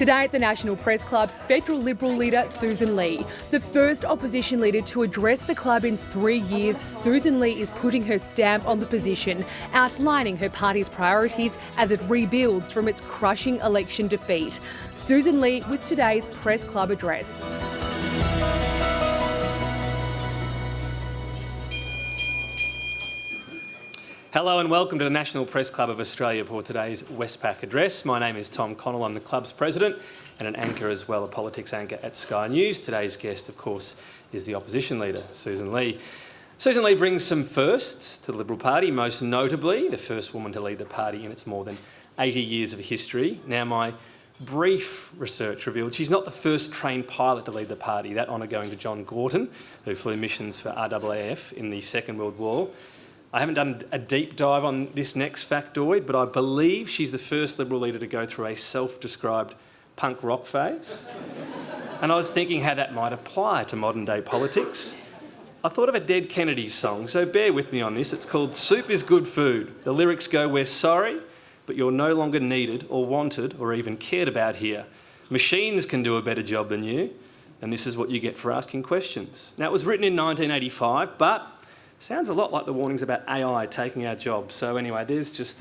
Today at the National Press Club, federal Liberal leader Sussan Ley. The first opposition leader to address the club in 3 years, Sussan Ley is putting her stamp on the position, outlining her party's priorities as it rebuilds from its crushing election defeat. Sussan Ley with today's Press Club address. Hello and welcome to the National Press Club of Australia for today's Westpac address. My name is Tom Connell, I'm the club's president and an anchor as well, a politics anchor at Sky News. Today's guest, of course, is the opposition leader, Sussan Ley. Sussan Ley brings some firsts to the Liberal Party, most notably the first woman to lead the party in its more than 80 years of history. Now, my brief research revealed she's not the first trained pilot to lead the party, that honour going to John Gorton, who flew missions for RAAF in the Second World War. I haven't done a deep dive on this next factoid, but I believe she's the first Liberal leader to go through a self-described punk rock phase. And I was thinking how that might apply to modern day politics. I thought of a Dead Kennedys song, so bear with me on this. It's called Soup is Good Food. The lyrics go, we're sorry, but you're no longer needed or wanted or even cared about here. Machines can do a better job than you, and this is what you get for asking questions. Now, it was written in 1985, but sounds a lot like the warnings about AI taking our jobs. So anyway, there's just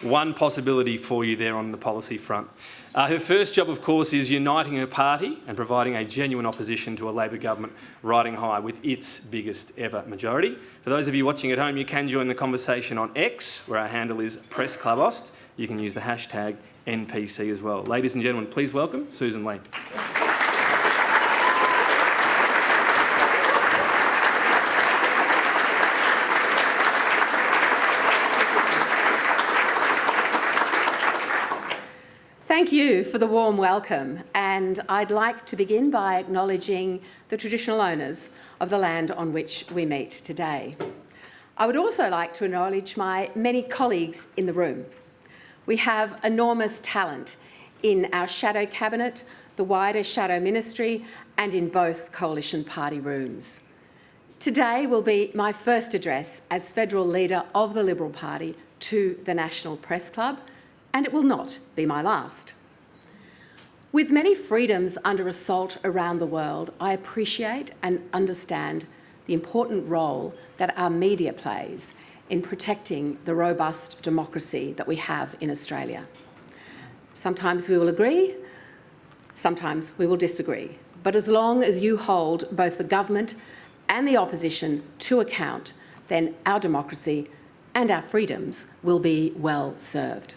one possibility for you there on the policy front. Her first job, of course, is uniting her party and providing a genuine opposition to a Labor government riding high with its biggest ever majority. For those of you watching at home, you can join the conversation on X, where our handle is PressClubAust. You can use the hashtag NPC as well. Ladies and gentlemen, please welcome Sussan Ley. Thank you for the warm welcome, and I'd like to begin by acknowledging the traditional owners of the land on which we meet today. I would also like to acknowledge my many colleagues in the room. We have enormous talent in our shadow cabinet, the wider shadow ministry, and in both coalition party rooms. Today will be my first address as federal leader of the Liberal Party to the National Press Club, and it will not be my last. With many freedoms under assault around the world, I appreciate and understand the important role that our media plays in protecting the robust democracy that we have in Australia. Sometimes we will agree, sometimes we will disagree, but as long as you hold both the government and the opposition to account, then our democracy and our freedoms will be well served.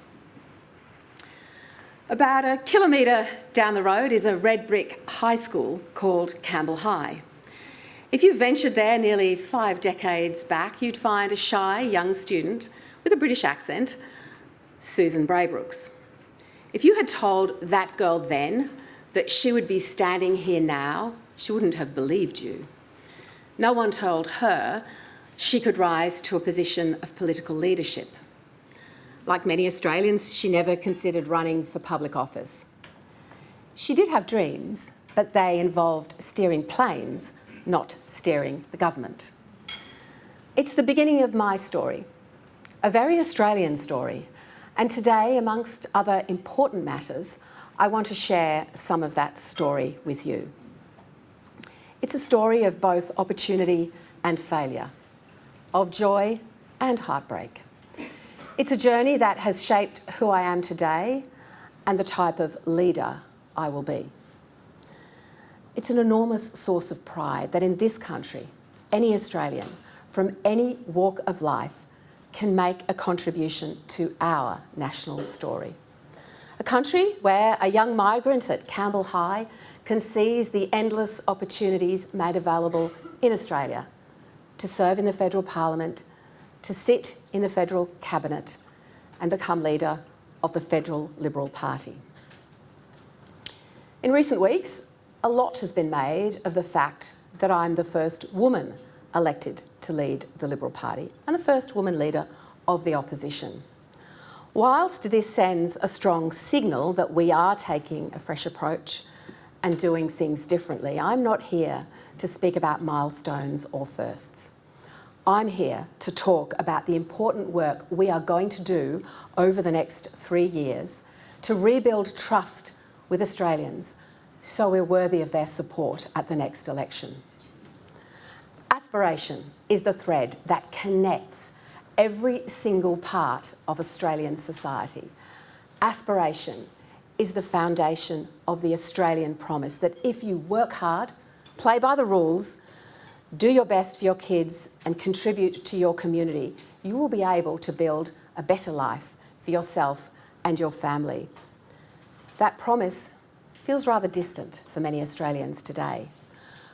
About a kilometre down the road is a red brick high school called Campbell High. If you ventured there nearly 5 decades back, you'd find a shy young student with a British accent, Susan Braybrooks. If you had told that girl then that she would be standing here now, she wouldn't have believed you. No one told her she could rise to a position of political leadership. Like many Australians, she never considered running for public office. She did have dreams, but they involved steering planes, not steering the government. It's the beginning of my story, a very Australian story, and today, amongst other important matters, I want to share some of that story with you. It's a story of both opportunity and failure, of joy and heartbreak. It's a journey that has shaped who I am today and the type of leader I will be. It's an enormous source of pride that in this country, any Australian from any walk of life can make a contribution to our national story. A country where a young migrant at Campbell High can seize the endless opportunities made available in Australia to serve in the federal parliament, to sit in the federal cabinet and become leader of the federal Liberal Party. In recent weeks, a lot has been made of the fact that I'm the first woman elected to lead the Liberal Party and the first woman leader of the opposition. Whilst this sends a strong signal that we are taking a fresh approach and doing things differently, I'm not here to speak about milestones or firsts. I'm here to talk about the important work we are going to do over the next 3 years to rebuild trust with Australians, so we're worthy of their support at the next election. Aspiration is the thread that connects every single part of Australian society. Aspiration is the foundation of the Australian promise that if you work hard, play by the rules, do your best for your kids and contribute to your community, you will be able to build a better life for yourself and your family. That promise feels rather distant for many Australians today.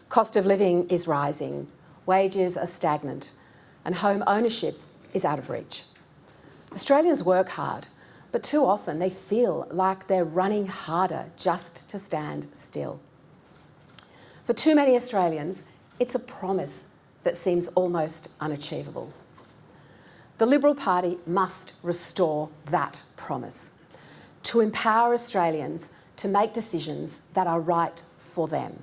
Cost of living is rising, wages are stagnant, and home ownership is out of reach. Australians work hard, but too often they feel like they're running harder just to stand still. For too many Australians, it's a promise that seems almost unachievable. The Liberal Party must restore that promise, to empower Australians to make decisions that are right for them,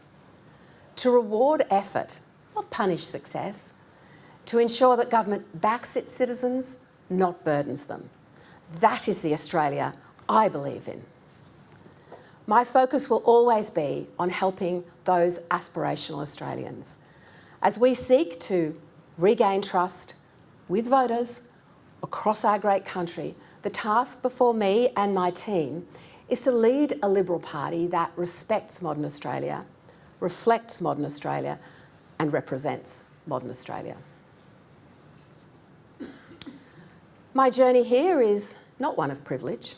to reward effort, not punish success, to ensure that government backs its citizens, not burdens them. That is the Australia I believe in. My focus will always be on helping those aspirational Australians as we seek to regain trust with voters across our great country. The task before me and my team is to lead a Liberal Party that respects modern Australia, reflects modern Australia, and represents modern Australia. My journey here is not one of privilege.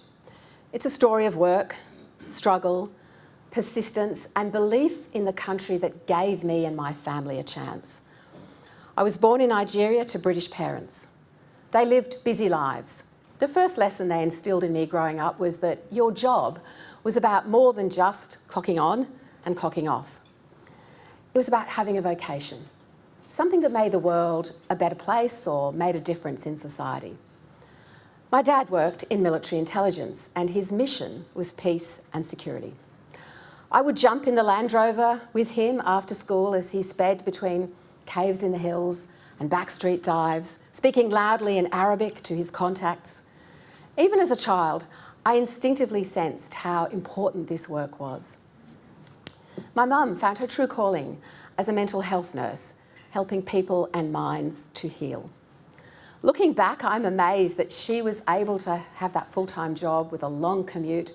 It's a story of work, struggle, persistence, and belief in the country that gave me and my family a chance. I was born in Nigeria to British parents. They lived busy lives. The first lesson they instilled in me growing up was that your job was about more than just clocking on and clocking off. It was about having a vocation, something that made the world a better place or made a difference in society. My dad worked in military intelligence and his mission was peace and security. I would jump in the Land Rover with him after school as he sped between caves in the hills and backstreet dives, speaking loudly in Arabic to his contacts. Even as a child, I instinctively sensed how important this work was. My mum found her true calling as a mental health nurse, helping people and minds to heal. Looking back, I'm amazed that she was able to have that full-time job with a long commute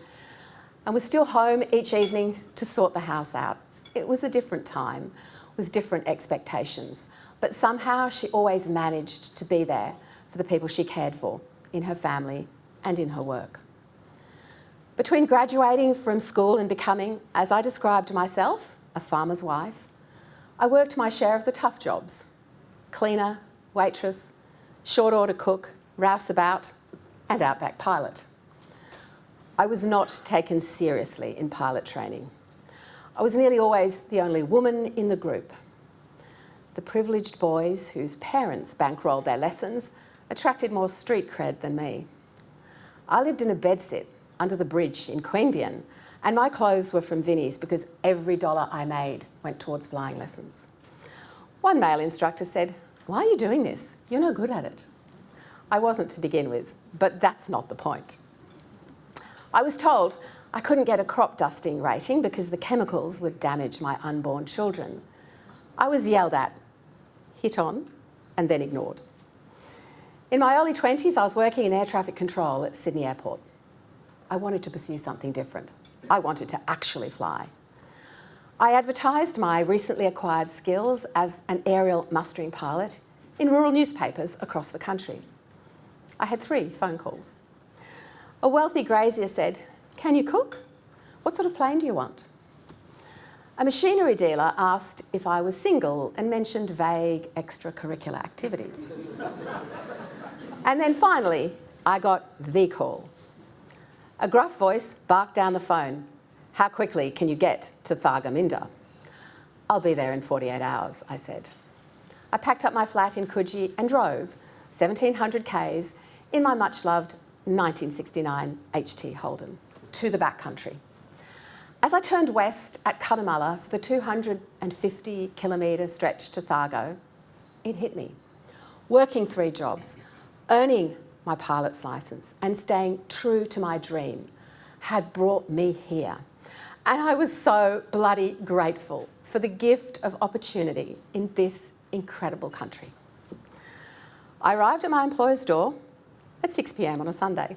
and was still home each evening to sort the house out. It was a different time with different expectations, but somehow she always managed to be there for the people she cared for in her family and in her work. Between graduating from school and becoming, as I described myself, a farmer's wife, I worked my share of the tough jobs: cleaner, waitress, short order cook, rouseabout, and outback pilot. I was not taken seriously in pilot training. I was nearly always the only woman in the group. The privileged boys whose parents bankrolled their lessons attracted more street cred than me. I lived in a bedsit under the bridge in Queanbeyan, and my clothes were from Vinnie's because every dollar I made went towards flying lessons. One male instructor said, "Why are you doing this? You're no good at it." I wasn't to begin with, but that's not the point. I was told I couldn't get a crop dusting rating because the chemicals would damage my unborn children. I was yelled at, hit on, and then ignored. In my early 20s, I was working in air traffic control at Sydney Airport. I wanted to pursue something different. I wanted to actually fly. I advertised my recently acquired skills as an aerial mustering pilot in rural newspapers across the country. I had 3 phone calls. A wealthy grazier said, "Can you cook? What sort of plane do you want?" A machinery dealer asked if I was single and mentioned vague extracurricular activities. And then finally, I got the call. A gruff voice barked down the phone, "How quickly can you get to Thargomindah?" "I'll be there in 48 hours, I said. I packed up my flat in Coogee and drove 1,700 k's in my much-loved 1969 HT Holden to the backcountry. As I turned west at Cunnamulla for the 250-kilometre stretch to Thargo, it hit me. Working 3 jobs, earning my pilot's licence and staying true to my dream had brought me here. And I was so bloody grateful for the gift of opportunity in this incredible country. I arrived at my employer's door at 6 p.m. on a Sunday.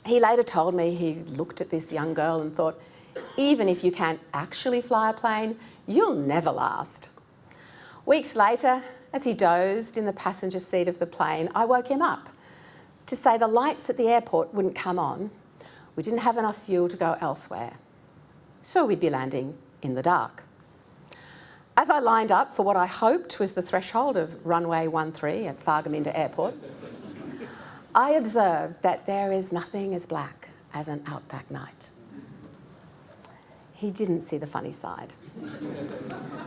He later told me he looked at this young girl and thought, even if you can't actually fly a plane, you'll never last. Weeks later, as he dozed in the passenger seat of the plane, I woke him up to say the lights at the airport wouldn't come on. We didn't have enough fuel to go elsewhere, so we'd be landing in the dark. As I lined up for what I hoped was the threshold of runway 13 at Thargomindah Airport, I observed that there is nothing as black as an outback night. He didn't see the funny side.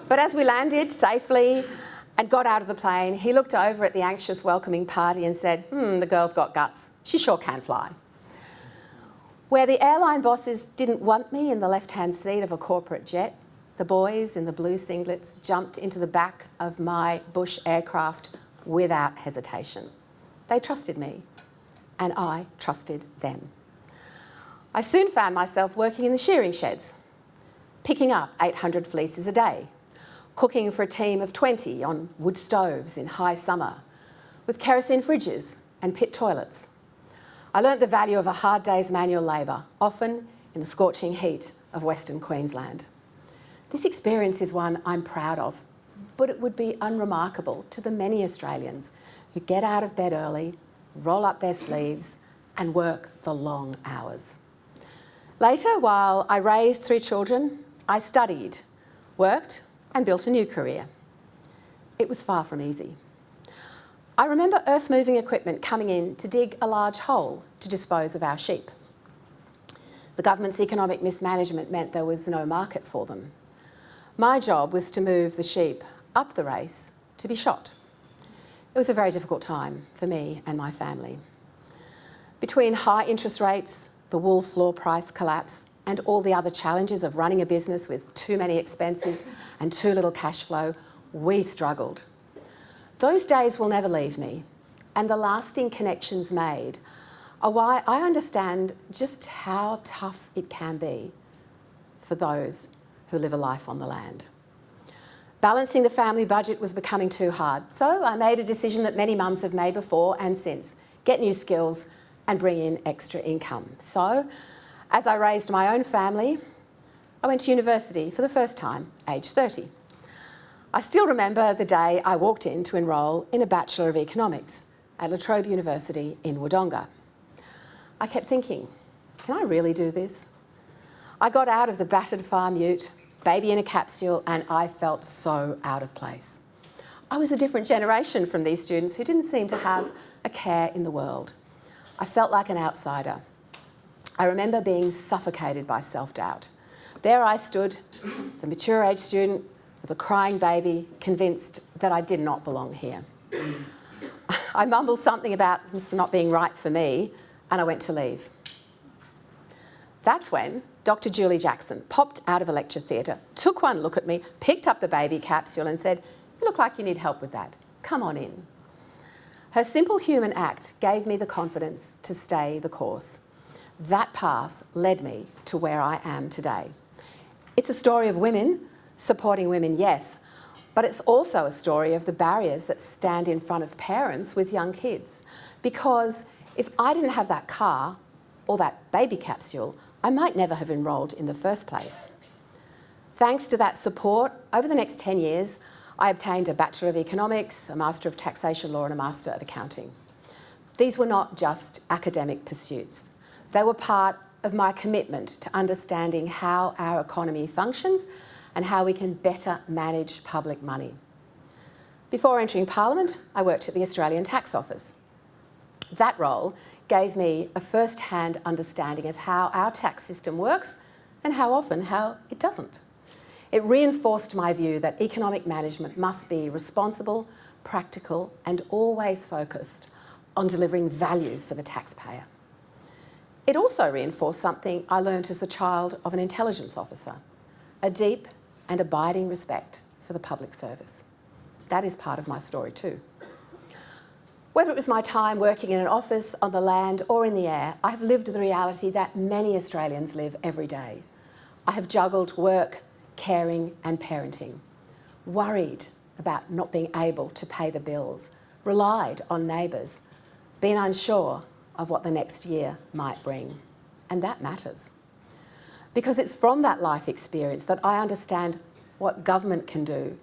But as we landed safely and got out of the plane, he looked over at the anxious welcoming party and said, the girl's got guts. She sure can fly. Where the airline bosses didn't want me in the left-hand seat of a corporate jet, the boys in the blue singlets jumped into the back of my Bush aircraft without hesitation. They trusted me, and I trusted them. I soon found myself working in the shearing sheds, picking up 800 fleeces a day, cooking for a team of 20 on wood stoves in high summer, with kerosene fridges and pit toilets. I learnt the value of a hard day's manual labour, often in the scorching heat of Western Queensland. This experience is one I'm proud of, but it would be unremarkable to the many Australians who get out of bed early, roll up their sleeves and work the long hours. Later, while I raised 3 children, I studied, worked and built a new career. It was far from easy. I remember earth-moving equipment coming in to dig a large hole to dispose of our sheep. The government's economic mismanagement meant there was no market for them. My job was to move the sheep up the race to be shot. It was a very difficult time for me and my family. Between high interest rates, the wool floor price collapse, and all the other challenges of running a business with too many expenses and too little cash flow, we struggled. Those days will never leave me, and the lasting connections made are why I understand just how tough it can be for those who live a life on the land. Balancing the family budget was becoming too hard, so I made a decision that many mums have made before and since: get new skills and bring in extra income. So, as I raised my own family, I went to university for the first time, aged 30. I still remember the day I walked in to enrol in a Bachelor of Economics at La Trobe University in Wodonga. I kept thinking, can I really do this? I got out of the battered farm ute, baby in a capsule, and I felt so out of place. I was a different generation from these students who didn't seem to have a care in the world. I felt like an outsider. I remember being suffocated by self-doubt. There I stood, the mature age student with a crying baby, convinced that I did not belong here. I mumbled something about this not being right for me, and I went to leave. That's when Dr. Julie Jackson popped out of a lecture theatre, took one look at me, picked up the baby capsule and said, "You look like you need help with that. Come on in." Her simple human act gave me the confidence to stay the course. That path led me to where I am today. It's a story of women supporting women, yes, but it's also a story of the barriers that stand in front of parents with young kids. Because if I didn't have that car or that baby capsule, I might never have enrolled in the first place. Thanks to that support, over the next 10 years, I obtained a Bachelor of Economics, a Master of Taxation Law and a Master of Accounting. These were not just academic pursuits. They were part of my commitment to understanding how our economy functions and how we can better manage public money. Before entering Parliament, I worked at the Australian Tax Office. That role gave me a first-hand understanding of how our tax system works and how often how it doesn't. It reinforced my view that economic management must be responsible, practical, and always focused on delivering value for the taxpayer. It also reinforced something I learnt as the child of an intelligence officer: a deep and abiding respect for the public service. That is part of my story too. Whether it was my time working in an office, on the land or in the air, I have lived the reality that many Australians live every day. I have juggled work, caring and parenting, worried about not being able to pay the bills, relied on neighbours, been unsure of what the next year might bring. And that matters. Because it's from that life experience that I understand what government can do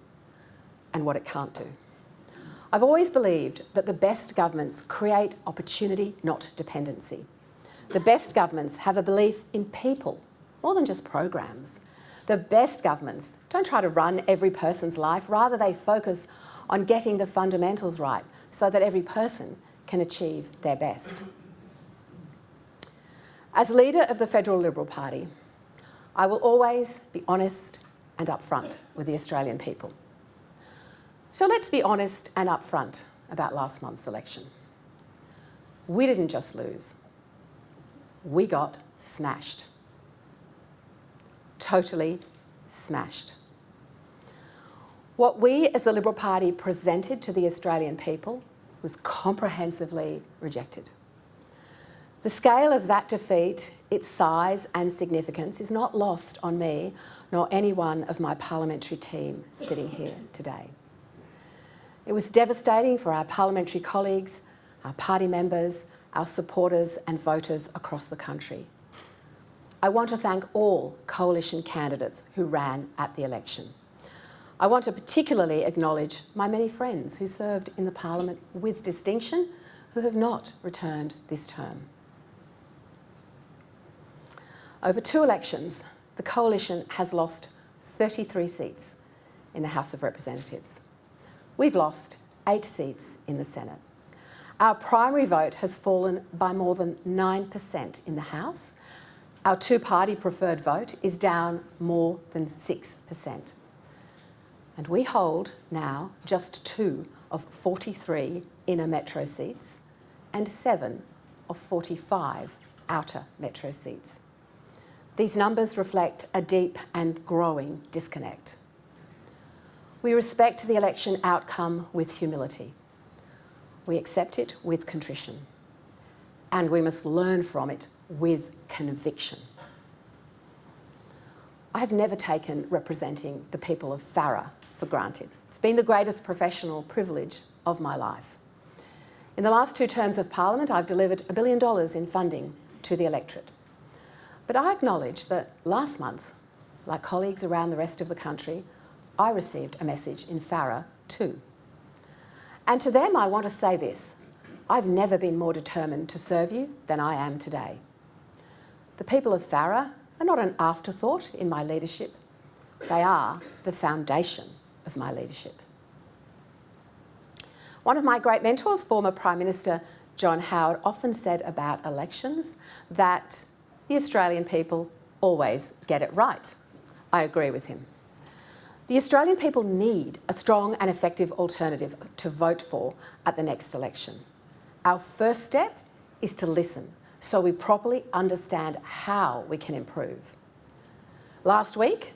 and what it can't do. I've always believed that the best governments create opportunity, not dependency. The best governments have a belief in people, more than just programs. The best governments don't try to run every person's life, rather they focus on getting the fundamentals right so that every person can achieve their best. As leader of the Federal Liberal Party, I will always be honest and upfront with the Australian people. So let's be honest and upfront about last month's election. We didn't just lose, we got smashed. Totally smashed. What we as the Liberal Party presented to the Australian people was comprehensively rejected. The scale of that defeat, its size and significance is not lost on me nor any one of my parliamentary team sitting here today. It was devastating for our parliamentary colleagues, our party members, our supporters and voters across the country. I want to thank all coalition candidates who ran at the election. I want to particularly acknowledge my many friends who served in the Parliament with distinction, who have not returned this term. Over 2 elections, the coalition has lost 33 seats in the House of Representatives. We've lost 8 seats in the Senate. Our primary vote has fallen by more than 9% in the House. Our 2-party preferred vote is down more than 6%. And we hold now just 2 of 43 inner metro seats and 7 of 45 outer metro seats. These numbers reflect a deep and growing disconnect. We respect the election outcome with humility. We accept it with contrition. And we must learn from it with conviction. I have never taken representing the people of Farrer for granted. It's been the greatest professional privilege of my life. In the last 2 terms of Parliament, I've delivered $1 billion in funding to the electorate. But I acknowledge that last month, like colleagues around the rest of the country, I received a message in Farrer too. And to them, I want to say this: I've never been more determined to serve you than I am today. The people of Farrer are not an afterthought in my leadership. They are the foundation of my leadership. One of my great mentors, former Prime Minister John Howard, often said about elections that the Australian people always get it right. I agree with him. The Australian people need a strong and effective alternative to vote for at the next election. Our first step is to listen so we properly understand how we can improve. Last week,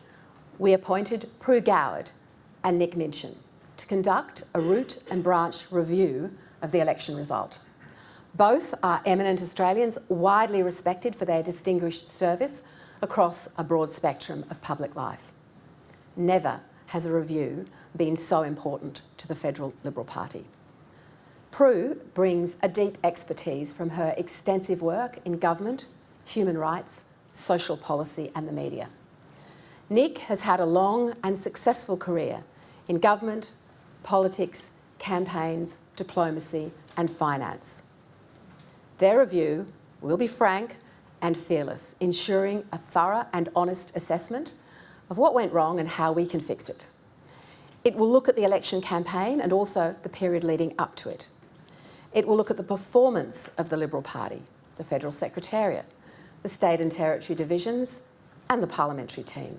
we appointed Prue Goward and Nick Minchin to conduct a root and branch review of the election result. Both are eminent Australians, widely respected for their distinguished service across a broad spectrum of public life. Never has a review been so important to the Federal Liberal Party. Prue brings a deep expertise from her extensive work in government, human rights, social policy and the media. Nick has had a long and successful career in government, politics, campaigns, diplomacy and finance. Their review will be frank and fearless, ensuring a thorough and honest assessment of what went wrong and how we can fix it. It will look at the election campaign and also the period leading up to it. It will look at the performance of the Liberal Party, the Federal Secretariat, the State and Territory divisions and the parliamentary team.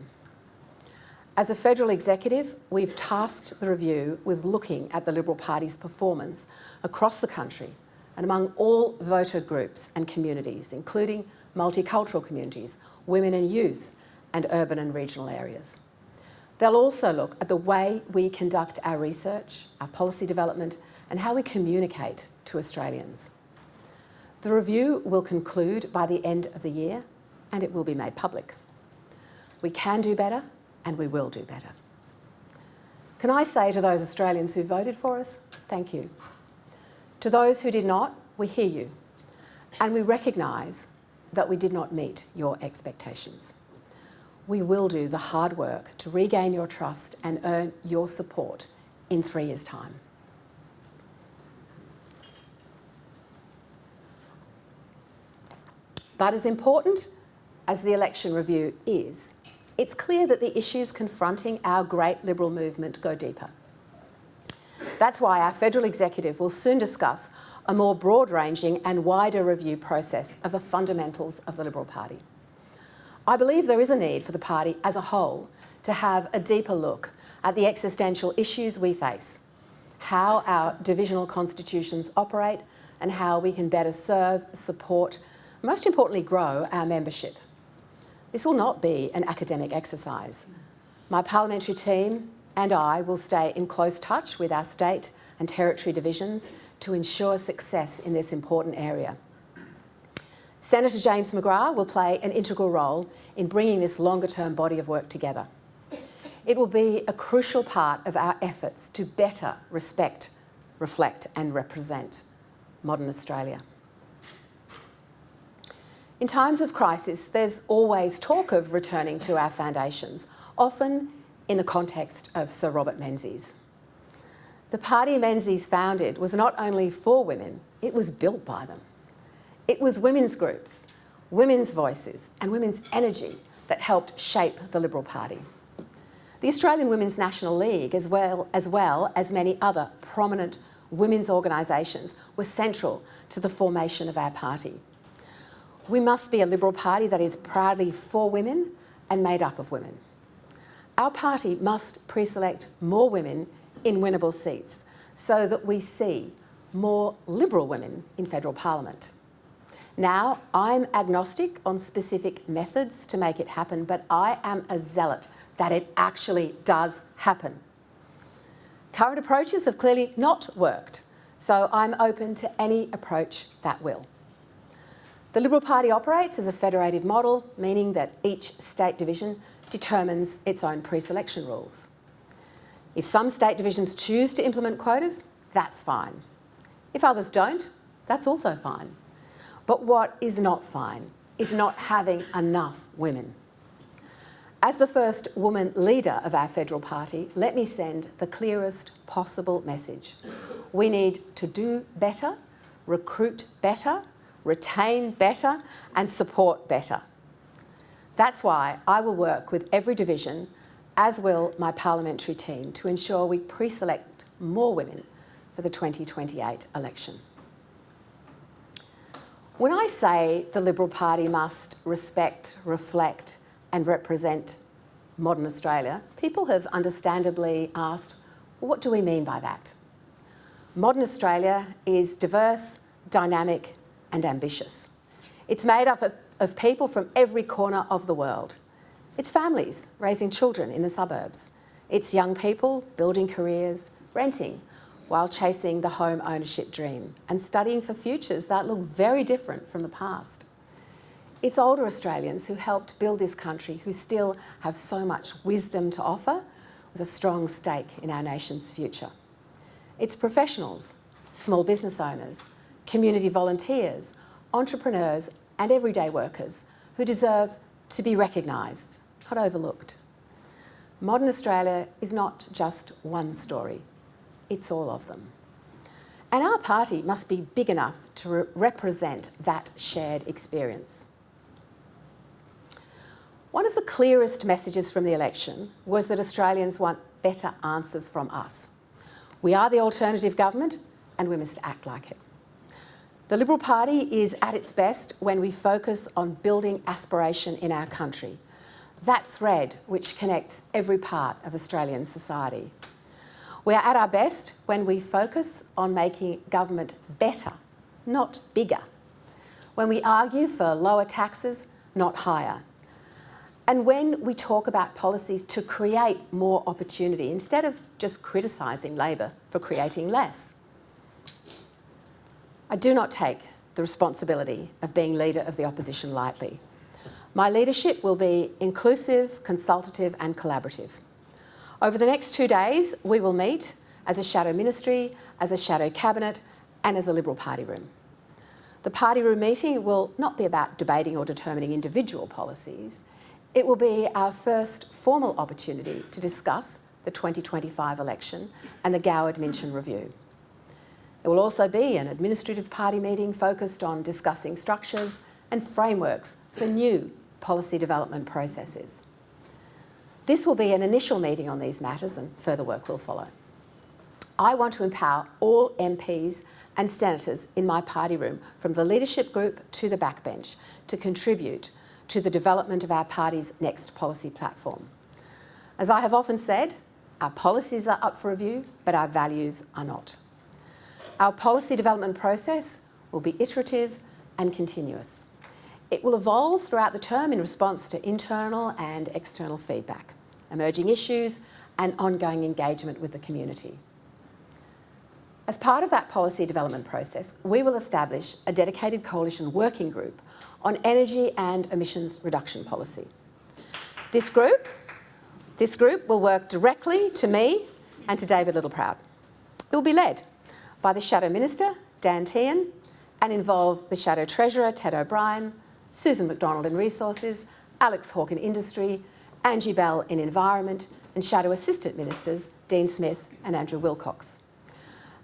As a federal executive, we've tasked the review with looking at the Liberal Party's performance across the country and among all voter groups and communities, including multicultural communities, women and youth, and urban and regional areas. They'll also look at the way we conduct our research, our policy development, and how we communicate to Australians. The review will conclude by the end of the year, and it will be made public. We can do better, and we will do better. Can I say to those Australians who voted for us, thank you. To those who did not, we hear you, and we recognise that we did not meet your expectations. We will do the hard work to regain your trust and earn your support in 3 years' time. But as important as the election review is, it's clear that the issues confronting our great Liberal movement go deeper. That's why our federal executive will soon discuss a more broad-ranging and wider review process of the fundamentals of the Liberal Party. I believe there is a need for the party as a whole to have a deeper look at the existential issues we face, how our divisional constitutions operate, and how we can better serve, support, most importantly, grow our membership. This will not be an academic exercise. My parliamentary team and I will stay in close touch with our state and territory divisions to ensure success in this important area. Senator James McGrath will play an integral role in bringing this longer-term body of work together. It will be a crucial part of our efforts to better respect, reflect and represent modern Australia. In times of crisis, there's always talk of returning to our foundations, often in the context of Sir Robert Menzies. The party Menzies founded was not only for women, it was built by them. It was women's groups, women's voices and women's energy that helped shape the Liberal Party. The Australian Women's National League, as well as many other prominent women's organisations, were central to the formation of our party. We must be a Liberal Party that is proudly for women and made up of women. Our party must pre-select more women in winnable seats so that we see more Liberal women in federal parliament. Now, I'm agnostic on specific methods to make it happen, but I am a zealot that it actually does happen. Current approaches have clearly not worked, so I'm open to any approach that will. The Liberal Party operates as a federated model, meaning that each state division determines its own pre-selection rules. If some state divisions choose to implement quotas, that's fine. If others don't, that's also fine. But what is not fine is not having enough women. As the first woman leader of our federal party, let me send the clearest possible message. We need to do better, recruit better, retain better and support better. That's why I will work with every division, as will my parliamentary team, to ensure we pre-select more women for the 2028 election. When I say the Liberal Party must respect, reflect and represent modern Australia, people have understandably asked, well, what do we mean by that? Modern Australia is diverse, dynamic and ambitious. It's made up of people from every corner of the world. It's families raising children in the suburbs. It's young people building careers, renting, while chasing the home ownership dream and studying for futures that look very different from the past. It's older Australians who helped build this country, who still have so much wisdom to offer with a strong stake in our nation's future. It's professionals, small business owners, community volunteers, entrepreneurs and everyday workers who deserve to be recognised, not overlooked. Modern Australia is not just one story, it's all of them. And our party must be big enough to represent that shared experience. One of the clearest messages from the election was that Australians want better answers from us. We are the alternative government and we must act like it. The Liberal Party is at its best when we focus on building aspiration in our country, that thread which connects every part of Australian society. We are at our best when we focus on making government better, not bigger. When we argue for lower taxes, not higher. And when we talk about policies to create more opportunity instead of just criticising Labor for creating less. I do not take the responsibility of being leader of the opposition lightly. My leadership will be inclusive, consultative and collaborative. Over the next 2 days, we will meet as a shadow ministry, as a shadow cabinet and as a Liberal Party room. The party room meeting will not be about debating or determining individual policies. It will be our first formal opportunity to discuss the 2025 election and the Goward-Minchin review. It will also be an administrative party meeting focused on discussing structures and frameworks for new policy development processes. This will be an initial meeting on these matters and further work will follow. I want to empower all MPs and senators in my party room, from the leadership group to the backbench, to contribute to the development of our party's next policy platform. As I have often said, our policies are up for review, but our values are not. Our policy development process will be iterative and continuous. It will evolve throughout the term in response to internal and external feedback, emerging issues and ongoing engagement with the community. As part of that policy development process, we will establish a dedicated coalition working group on energy and emissions reduction policy. This group will work directly to me and to David Littleproud. It will be led by the Shadow Minister, Dan Tehan, and involve the Shadow Treasurer, Ted O'Brien, Susan McDonald in Resources, Alex Hawke in Industry, Angie Bell in Environment, and Shadow Assistant Ministers, Dean Smith and Andrew Wilcox.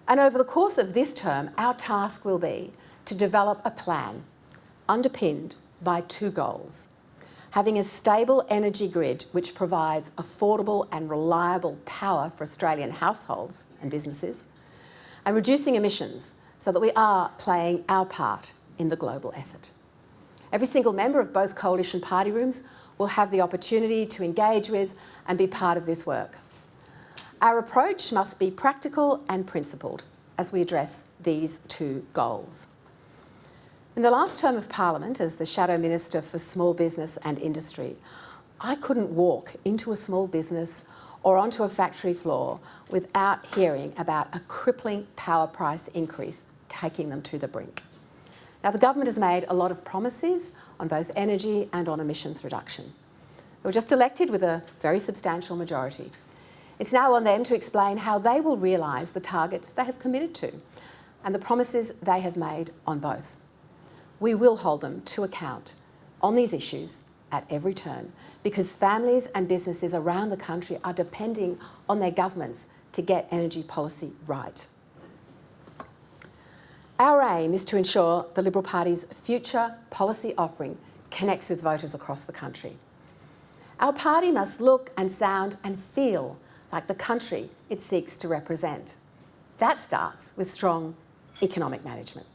And over the course of this term, our task will be to develop a plan underpinned by 2 goals: having a stable energy grid which provides affordable and reliable power for Australian households and businesses, and reducing emissions so that we are playing our part in the global effort. Every single member of both coalition party rooms will have the opportunity to engage with and be part of this work. Our approach must be practical and principled as we address these 2 goals. In the last term of Parliament, as the Shadow Minister for Small Business and Industry, I couldn't walk into a small business or onto a factory floor without hearing about a crippling power price increase taking them to the brink. Now, the government has made a lot of promises on both energy and on emissions reduction. They were just elected with a very substantial majority. It's now on them to explain how they will realise the targets they have committed to and the promises they have made on both. We will hold them to account on these issues at every turn, because families and businesses around the country are depending on their governments to get energy policy right. Our aim is to ensure the Liberal Party's future policy offering connects with voters across the country. Our party must look and sound and feel like the country it seeks to represent. That starts with strong economic management.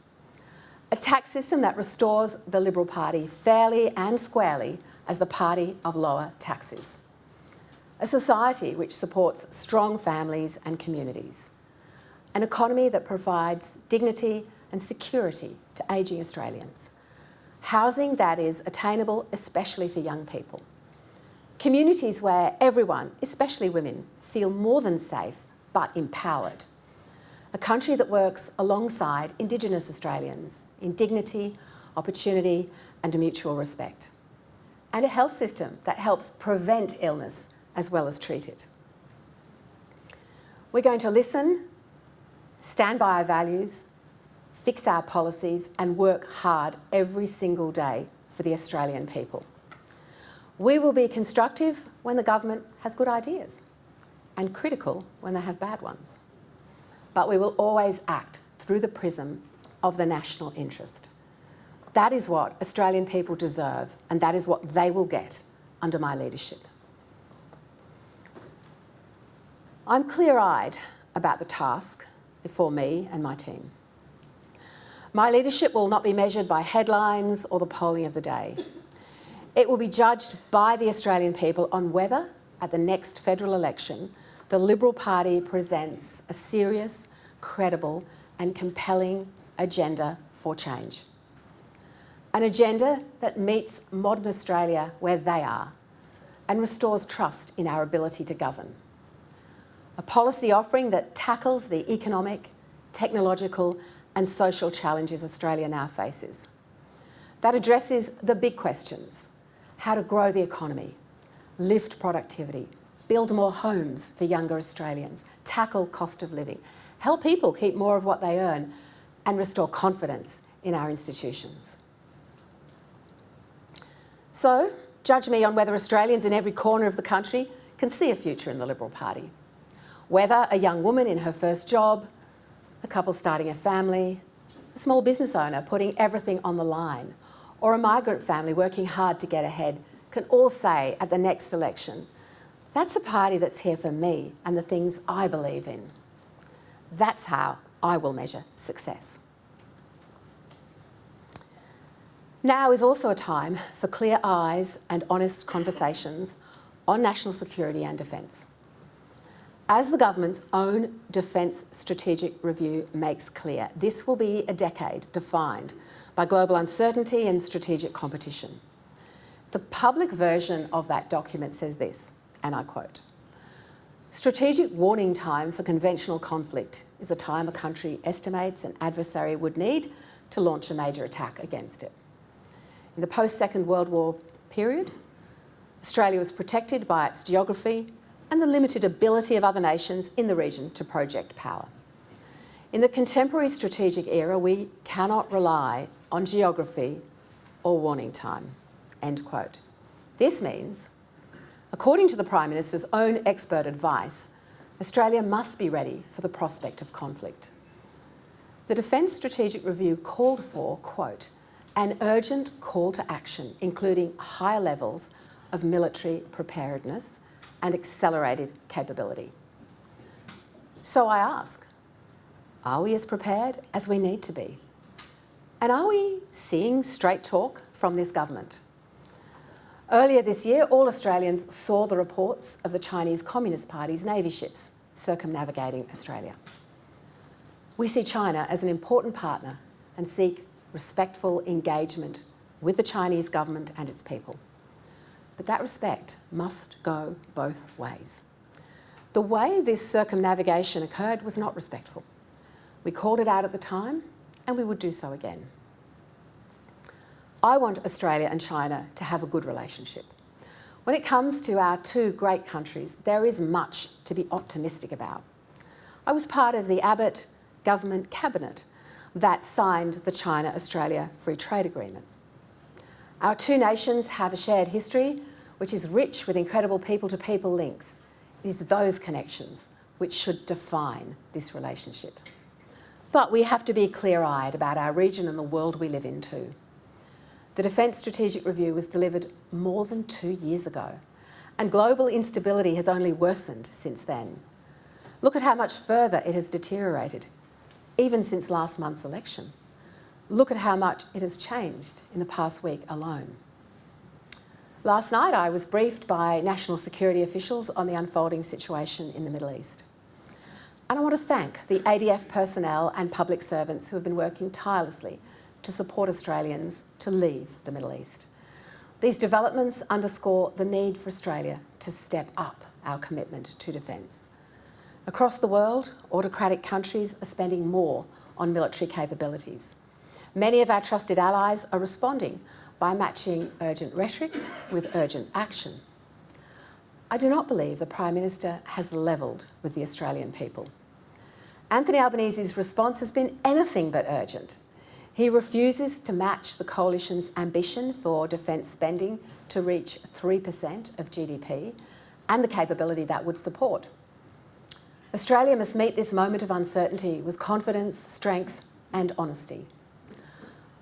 A tax system that restores the Liberal Party fairly and squarely as the party of lower taxes. A society which supports strong families and communities. An economy that provides dignity and security to ageing Australians. Housing that is attainable, especially for young people. Communities where everyone, especially women, feel more than safe but empowered. A country that works alongside Indigenous Australians in dignity, opportunity and mutual respect. And a health system that helps prevent illness as well as treat it. We're going to listen, stand by our values, fix our policies and work hard every single day for the Australian people. We will be constructive when the government has good ideas and critical when they have bad ones. But we will always act through the prism of the national interest. That is what Australian people deserve, and that is what they will get under my leadership. I'm clear-eyed about the task before me and my team. My leadership will not be measured by headlines or the polling of the day. It will be judged by the Australian people on whether, at the next federal election, the Liberal Party presents a serious, credible and compelling agenda for change. An agenda that meets modern Australia where they are and restores trust in our ability to govern. A policy offering that tackles the economic, technological and social challenges Australia now faces. That addresses the big questions. how to grow the economy, lift productivity, build more homes for younger Australians, tackle cost of living, help people keep more of what they earn, and restore confidence in our institutions. So, judge me on whether Australians in every corner of the country can see a future in the Liberal Party. Whether a young woman in her first job, a couple starting a family, a small business owner putting everything on the line, or a migrant family working hard to get ahead can all say at the next election, that's a party that's here for me and the things I believe in. That's how I will measure success. Now is also a time for clear eyes and honest conversations on national security and defence. As the government's own Defence Strategic Review makes clear, this will be a decade defined by global uncertainty and strategic competition. The public version of that document says this, and I quote, "Strategic warning time for conventional conflict is a time a country estimates an adversary would need to launch a major attack against it. In the post-Second World War period, Australia was protected by its geography and the limited ability of other nations in the region to project power. In the contemporary strategic era, we cannot rely on geography or warning time." End quote. This means, according to the Prime Minister's own expert advice, Australia must be ready for the prospect of conflict. The Defence Strategic Review called for, quote, "an urgent call to action, including higher levels of military preparedness and accelerated capability." So I ask, are we as prepared as we need to be? And are we seeing straight talk from this government? Earlier this year, all Australians saw the reports of the Chinese Communist Party's Navy ships circumnavigating Australia. We see China as an important partner and seek respectful engagement with the Chinese government and its people. But that respect must go both ways. The way this circumnavigation occurred was not respectful. We called it out at the time, and we would do so again. I want Australia and China to have a good relationship. When it comes to our two great countries, there is much to be optimistic about. I was part of the Abbott government cabinet that signed the China-Australia Free Trade Agreement. Our two nations have a shared history which is rich with incredible people-to-people links. It is those connections which should define this relationship. But we have to be clear-eyed about our region and the world we live in too. The Defence Strategic Review was delivered more than 2 years ago, and global instability has only worsened since then. Look at how much further it has deteriorated, even since last month's election. Look at how much it has changed in the past week alone. Last night, I was briefed by national security officials on the unfolding situation in the Middle East. And I want to thank the ADF personnel and public servants who have been working tirelessly to support Australians to leave the Middle East. These developments underscore the need for Australia to step up our commitment to defence. Across the world, autocratic countries are spending more on military capabilities. Many of our trusted allies are responding by matching urgent rhetoric with urgent action. I do not believe the Prime Minister has levelled with the Australian people. Anthony Albanese's response has been anything but urgent. He refuses to match the coalition's ambition for defence spending to reach 3% of GDP and the capability that would support. Australia must meet this moment of uncertainty with confidence, strength and honesty.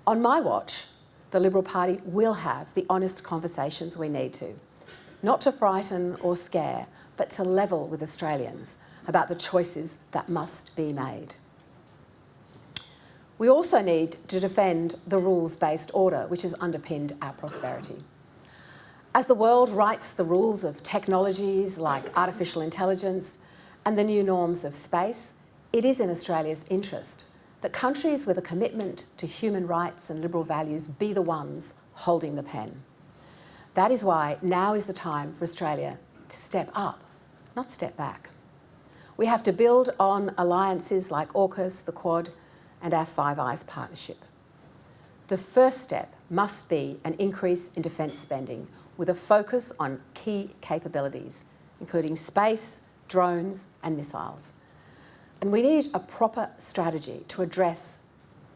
On my watch, the Liberal Party will have the honest conversations we need to, not to frighten or scare, but to level with Australians about the choices that must be made. We also need to defend the rules-based order which has underpinned our prosperity. As the world writes the rules of technologies like artificial intelligence and the new norms of space, it is in Australia's interest that countries with a commitment to human rights and liberal values be the ones holding the pen. That is why now is the time for Australia to step up, not step back. We have to build on alliances like AUKUS, the Quad, and our Five Eyes partnership. The first step must be an increase in defence spending, with a focus on key capabilities, including space, drones and missiles. And we need a proper strategy to address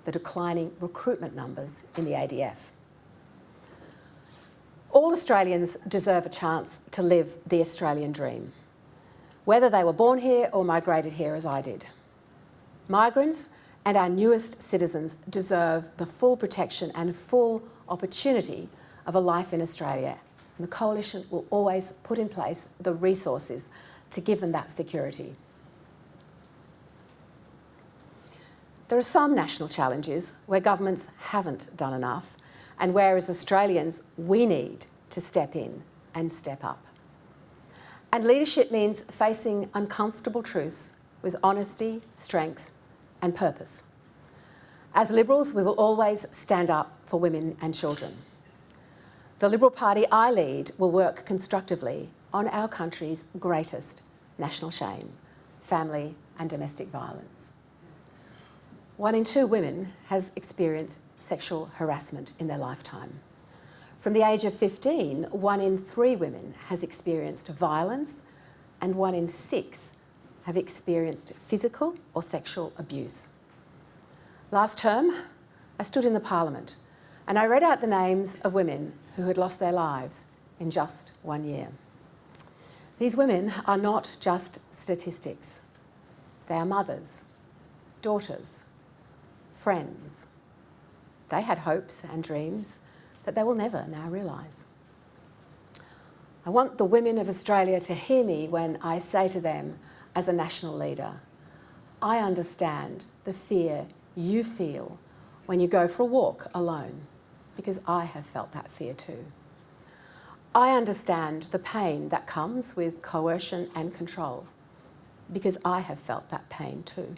the declining recruitment numbers in the ADF. All Australians deserve a chance to live the Australian dream, whether they were born here or migrated here as I did. Migrants and our newest citizens deserve the full protection and full opportunity of a life in Australia, and the Coalition will always put in place the resources to give them that security. There are some national challenges where governments haven't done enough, and where as Australians we need to step in and step up. And leadership means facing uncomfortable truths with honesty, strength and purpose. As Liberals, we will always stand up for women and children. The Liberal Party I lead will work constructively on our country's greatest national shame, family and domestic violence. 1 in 2 women has experienced sexual harassment in their lifetime. From the age of 15, 1 in 3 women has experienced violence and 1 in 6 have experienced physical or sexual abuse. Last term, I stood in the Parliament and I read out the names of women who had lost their lives in just 1 year. These women are not just statistics. They are mothers, daughters, friends. They had hopes and dreams that they will never now realise. I want the women of Australia to hear me when I say to them as a national leader, I understand the fear you feel when you go for a walk alone, because I have felt that fear too. I understand the pain that comes with coercion and control, because I have felt that pain too.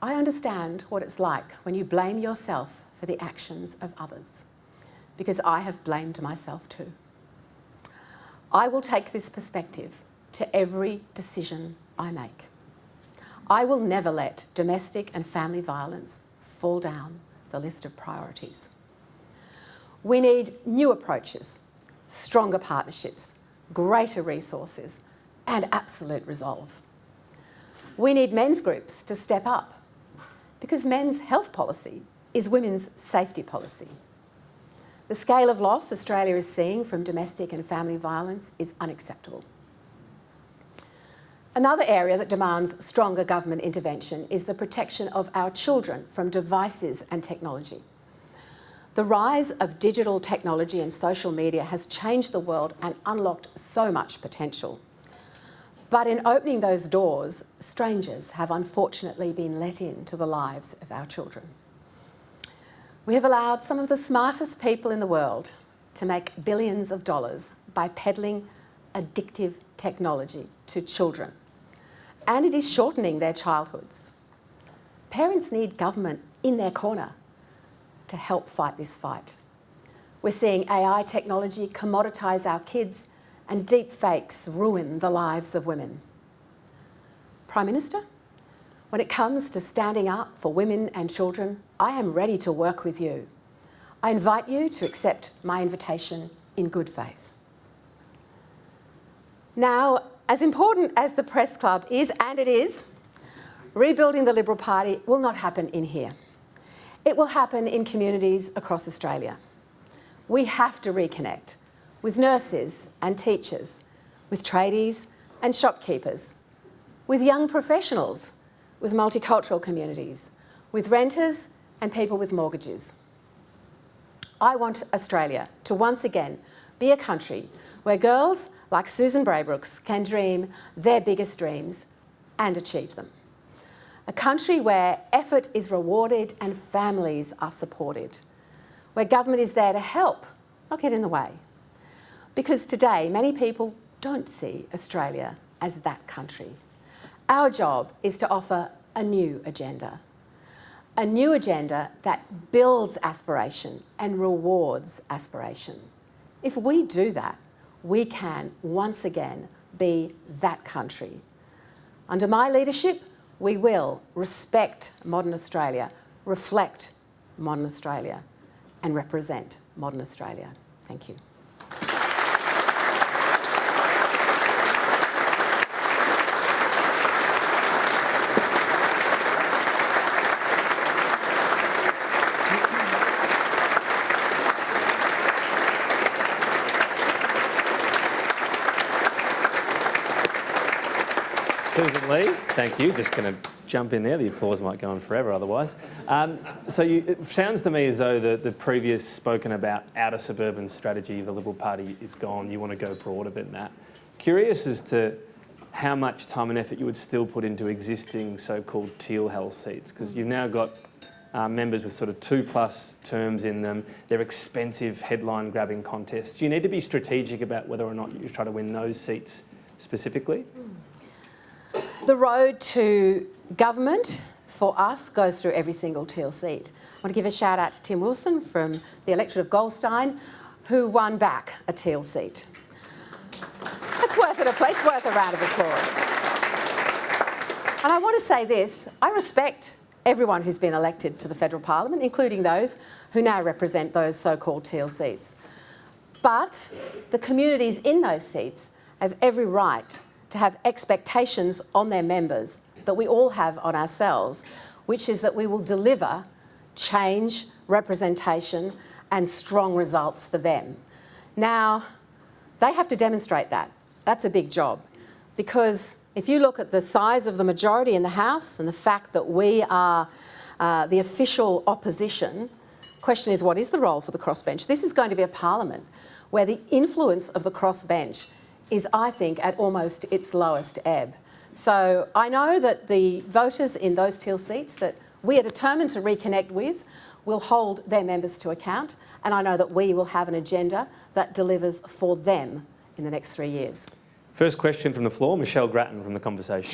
I understand what it's like when you blame yourself for the actions of others, because I have blamed myself too. I will take this perspective to every decision I make. I will never let domestic and family violence fall down the list of priorities. We need new approaches, stronger partnerships, greater resources, and absolute resolve. We need men's groups to step up, because men's health policy is women's safety policy. The scale of loss Australia is seeing from domestic and family violence is unacceptable. Another area that demands stronger government intervention is the protection of our children from devices and technology. The rise of digital technology and social media has changed the world and unlocked so much potential. But in opening those doors, strangers have unfortunately been let into the lives of our children. We have allowed some of the smartest people in the world to make billions of dollars by peddling addictive technology to children, and it is shortening their childhoods. Parents need government in their corner to help fight this fight. We're seeing AI technology commoditise our kids and deep fakes ruin the lives of women. Prime Minister, when it comes to standing up for women and children, I am ready to work with you. I invite you to accept my invitation in good faith. Now, as important as the Press Club is, and it is, rebuilding the Liberal Party will not happen in here. It will happen in communities across Australia. We have to reconnect with nurses and teachers, with tradies and shopkeepers, with young professionals, with multicultural communities, with renters and people with mortgages. I want Australia to once again be a country where girls like Susan Braybrooks can dream their biggest dreams and achieve them. A country where effort is rewarded and families are supported, where government is there to help, not get in the way. Because today, many people don't see Australia as that country. Our job is to offer a new agenda that builds aspiration and rewards aspiration. If we do that, we can once again be that country. Under my leadership, we will respect modern Australia, reflect modern Australia, and represent modern Australia. Thank you. Thank you. Just going to jump in there. The applause might go on forever otherwise. It sounds to me as though the previous spoken about outer suburban strategy of the Liberal Party is gone. You want to go broader than that. Curious as to how much time and effort you would still put into existing so-called teal hell seats, because you've now got members with sort of 2+ terms in them. They're expensive headline-grabbing contests. Do you need to be strategic about whether or not you try to win those seats specifically? The road to government for us goes through every single teal seat. I want to give a shout out to Tim Wilson from the electorate of Goldstein, who won back a teal seat. It's worth a round of applause. And I want to say this, I respect everyone who's been elected to the federal parliament, including those who now represent those so-called teal seats. But the communities in those seats have every right to have expectations on their members that we all have on ourselves, which is that we will deliver change, representation and strong results for them. Now, they have to demonstrate that. That's a big job, because if you look at the size of the majority in the House and the fact that we are the official opposition, the question is, what is the role for the crossbench? This is going to be a parliament where the influence of the crossbench is, I think, at almost its lowest ebb. So I know that the voters in those teal seats that we are determined to reconnect with will hold their members to account, and I know that we will have an agenda that delivers for them in the next 3 years. First question from the floor, Michelle Grattan from The Conversation.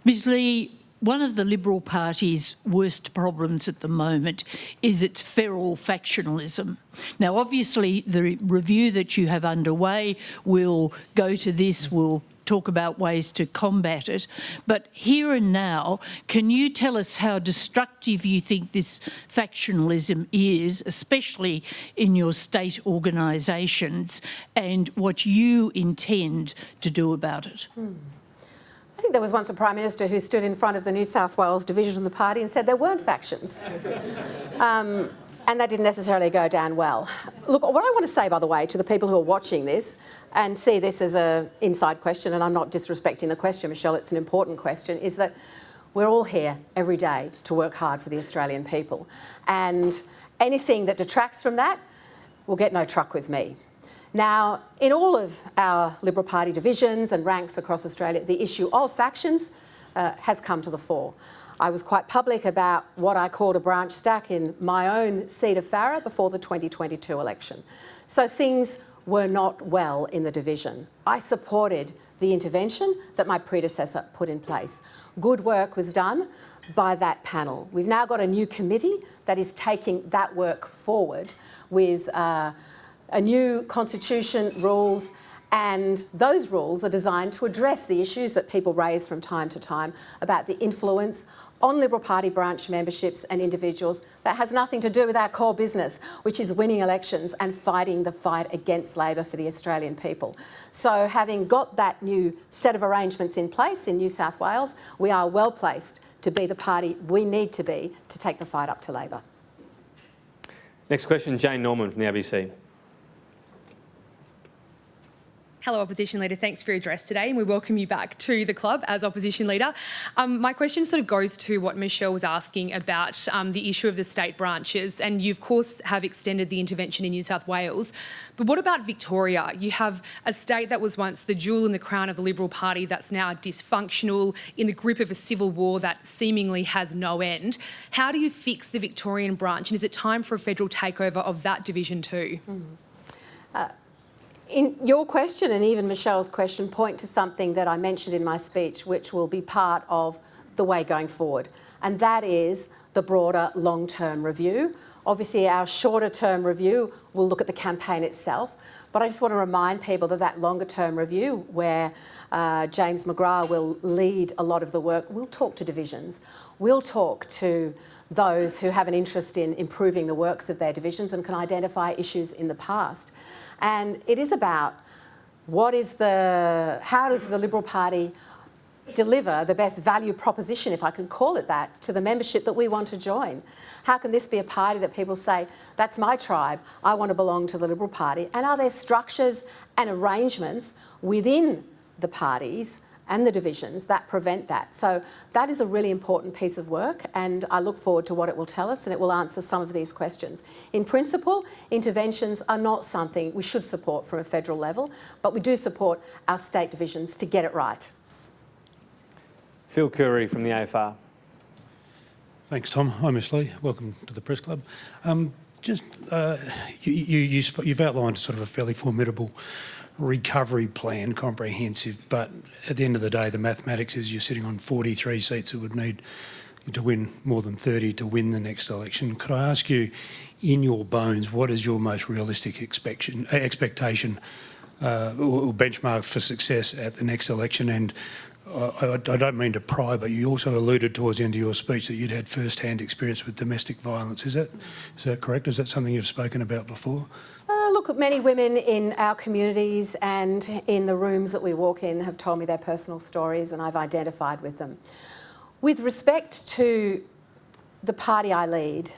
Ms Ley, one of the Liberal Party's worst problems at the moment is its feral factionalism. Now, obviously, the review that you have underway will go to this, will talk about ways to combat it. But here and now, can you tell us how destructive you think this factionalism is, especially in your state organisations, and what you intend to do about it? I think there was once a Prime Minister who stood in front of the New South Wales division of the party and said there weren't factions. And that didn't necessarily go down well. Look, what I want to say, by the way, to the people who are watching this and see this as an inside question, and I'm not disrespecting the question, Michelle, it's an important question, is that we're all here every day to work hard for the Australian people. And anything that detracts from that will get no truck with me. Now, in all of our Liberal Party divisions and ranks across Australia, the issue of factions has come to the fore. I was quite public about what I called a branch stack in my own seat of Farrer before the 2022 election. So things were not well in the division. I supported the intervention that my predecessor put in place. Good work was done by that panel. We've now got a new committee that is taking that work forward with a new constitution, rules, and those rules are designed to address the issues that people raise from time to time about the influence on Liberal Party branch memberships and individuals that has nothing to do with our core business, which is winning elections and fighting the fight against Labor for the Australian people. So having got that new set of arrangements in place in New South Wales, we are well placed to be the party we need to be to take the fight up to Labor. Next question, Jane Norman from the ABC. Hello, Opposition Leader. Thanks for your address today, and we welcome you back to the club as Opposition Leader. My question sort of goes to what Michelle was asking about the issue of the state branches, and you, of course, have extended the intervention in New South Wales. But what about Victoria? You have a state that was once the jewel in the crown of the Liberal Party that's now dysfunctional, in the grip of a civil war that seemingly has no end. How do you fix the Victorian branch, and is it time for a federal takeover of that division too? In your question and even Michelle's question point to something that I mentioned in my speech, which will be part of the way going forward, and that is the broader long-term review. Obviously, our shorter-term review will look at the campaign itself, but I just want to remind people that that longer-term review, where James McGrath will lead a lot of the work, we'll talk to divisions. We'll talk to those who have an interest in improving the works of their divisions and can identify issues in the past. And it is about how does the Liberal Party deliver the best value proposition, if I can call it that, to the membership that we want to join? How can this be a party that people say, that's my tribe, I want to belong to the Liberal Party? And are there structures and arrangements within the parties and the divisions that prevent that. So that is a really important piece of work, and I look forward to what it will tell us, and it will answer some of these questions. In principle, interventions are not something we should support from a federal level, but we do support our state divisions to get it right. Phil Curry from the AFR. Thanks, Tom. Hi, Ms Ley. Welcome to the Press Club. You've outlined sort of a fairly formidable recovery plan, comprehensive, but at the end of the day, the mathematics is you're sitting on 43 seats that would need to win more than 30 to win the next election. Could I ask you, in your bones, what is your most realistic expectation or benchmark for success at the next election? And I don't mean to pry, but you also alluded towards the end of your speech that you'd had first-hand experience with domestic violence. Is that correct? Is that something you've spoken about before? Look, many women in our communities and in the rooms that we walk in have told me their personal stories, and I've identified with them. With respect to the party I lead,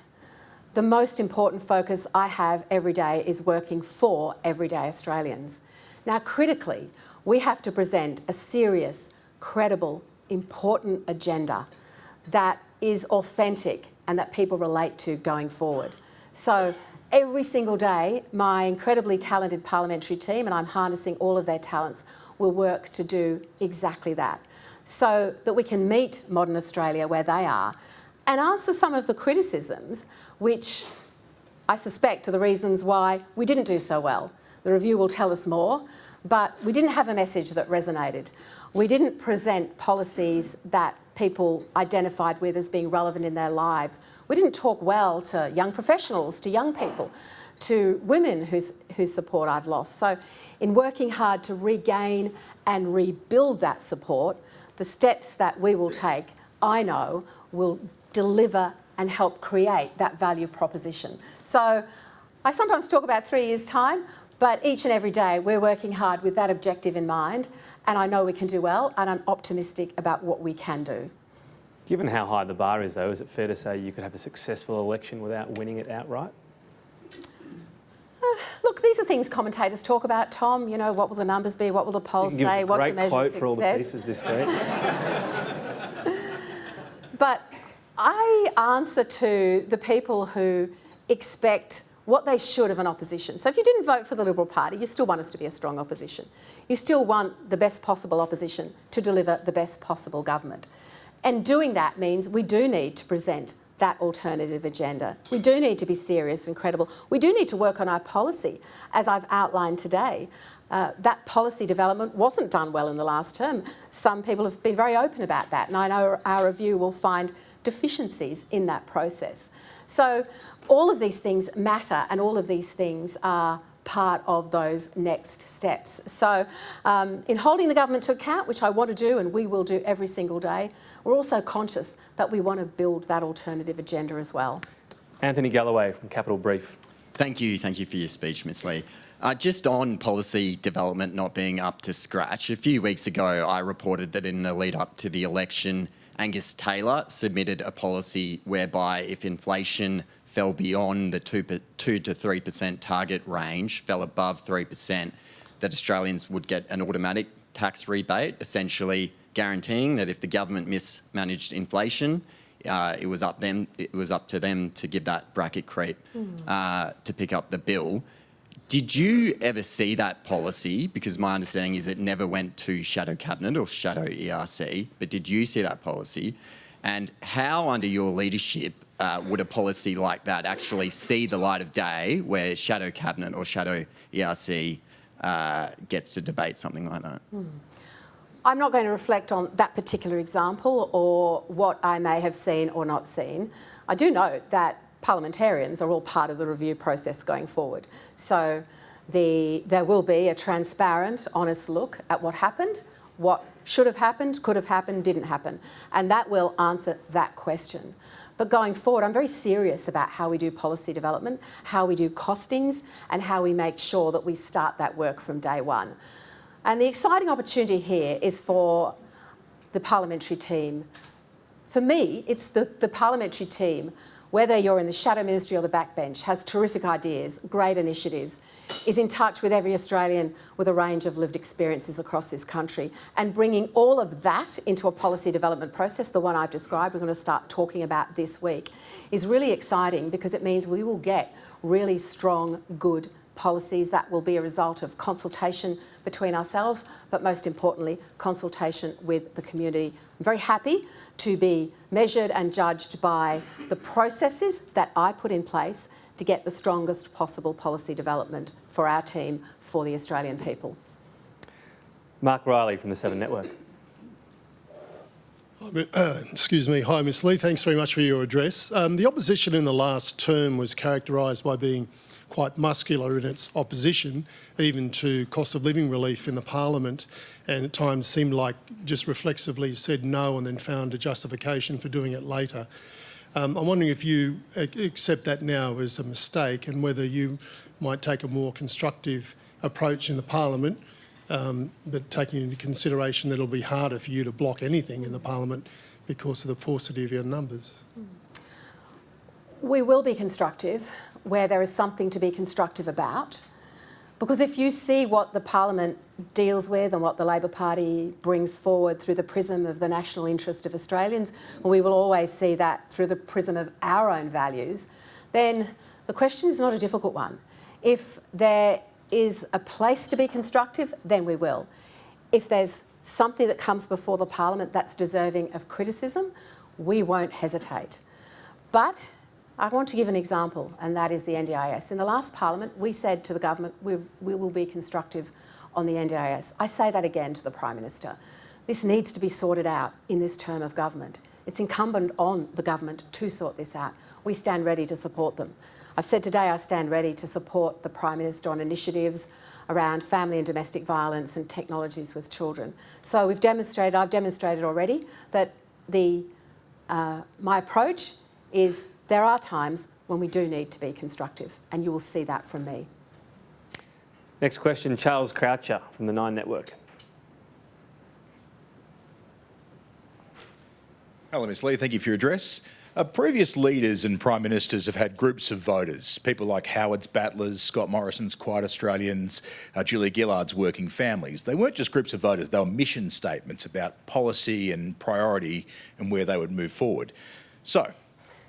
the most important focus I have every day is working for everyday Australians. Now, critically, we have to present a serious, credible, important agenda that is authentic and that people relate to going forward. So every single day, my incredibly talented parliamentary team, and I'm harnessing all of their talents, will work to do exactly that, so that we can meet modern Australia where they are and answer some of the criticisms which I suspect are the reasons why we didn't do so well. The review will tell us more, but we didn't have a message that resonated. We didn't present policies that people identified with as being relevant in their lives. We didn't talk well to young professionals, to young people, to women whose support I've lost. So in working hard to regain and rebuild that support, the steps that we will take, I know, will deliver and help create that value proposition. So I sometimes talk about 3 years' time, but each and every day we're working hard with that objective in mind, and I know we can do well, and I'm optimistic about what we can do. Given how high the bar is, though, is it fair to say you could have a successful election without winning it outright? Look, these are things commentators talk about, Tom. You know, what will the numbers be? What will the polls say? What's a measure of success? Great quote for all the pieces this week. But I answer to the people who expect what they should of an opposition. So if you didn't vote for the Liberal Party, you still want us to be a strong opposition. You still want the best possible opposition to deliver the best possible government. And doing that means we do need to present that alternative agenda. We do need to be serious and credible. We do need to work on our policy, as I've outlined today. That policy development wasn't done well in the last term. Some people have been very open about that, and I know our review will find deficiencies in that process. So all of these things matter, and all of these things are part of those next steps. So in holding the government to account, which I want to do and we will do every single day, we're also conscious that we want to build that alternative agenda as well. Anthony Galloway from Capital Brief. Thank you for your speech, Ms Ley. Just on policy development not being up to scratch, a few weeks ago I reported that in the lead up to the election, Angus Taylor submitted a policy whereby if inflation fell beyond the 2 to 3% target range, fell above 3%, that Australians would get an automatic tax rebate, essentially guaranteeing that if the government mismanaged inflation, it was up to them to give that bracket creep to pick up the bill. Did you ever see that policy? Because my understanding is it never went to shadow cabinet or shadow ERC, but did you see that policy? And how, under your leadership, would a policy like that actually see the light of day where shadow cabinet or shadow ERC gets to debate something like that? I'm not going to reflect on that particular example or what I may have seen or not seen. I do note that parliamentarians are all part of the review process going forward. So there will be a transparent, honest look at what happened, what should have happened, could have happened, didn't happen. And that will answer that question. But going forward, I'm very serious about how we do policy development, how we do costings, and how we make sure that we start that work from day one. And the exciting opportunity here is for the parliamentary team. For me, it's the parliamentary team whether you're in the shadow ministry or the backbench, has terrific ideas, great initiatives, is in touch with every Australian with a range of lived experiences across this country. And bringing all of that into a policy development process, the one I've described, we're going to start talking about this week, is really exciting because it means we will get really strong, good policies that will be a result of consultation between ourselves, but most importantly, consultation with the community. I'm very happy to be measured and judged by the processes that I put in place to get the strongest possible policy development for our team, for the Australian people. Mark Riley from the 7 Network. Excuse me. Hi, Ms Ley. Thanks very much for your address. The opposition in the last term was characterised by being quite muscular in its opposition, even to cost of living relief in the parliament, and at times seemed like just reflexively said no and then found a justification for doing it later. I'm wondering if you accept that now as a mistake and whether you might take a more constructive approach in the parliament, but taking into consideration that it'll be harder for you to block anything in the parliament because of the paucity of your numbers. We will be constructive where there is something to be constructive about, because if you see what the parliament deals with and what the Labor Party brings forward through the prism of the national interest of Australians, and we will always see that through the prism of our own values, then the question is not a difficult one. If there is a place to be constructive, then we will. If there's something that comes before the parliament that's deserving of criticism, we won't hesitate. But I want to give an example, and that is the NDIS. In the last parliament, we said to the government, we will be constructive on the NDIS. I say that again to the Prime Minister. This needs to be sorted out in this term of government. It's incumbent on the government to sort this out. We stand ready to support them. I've said today I stand ready to support the Prime Minister on initiatives around family and domestic violence and technologies with children. So I've demonstrated already that my approach is there are times when we do need to be constructive, and you will see that from me. Next question, Charles Croucher from the 9 Network. Hello, Ms Ley. Thank you for your address. Previous leaders and prime ministers have had groups of voters, people like Howard's Battlers, Scott Morrison's Quiet Australians, Julia Gillard's Working Families. They weren't just groups of voters, they were mission statements about policy and priority and where they would move forward. So,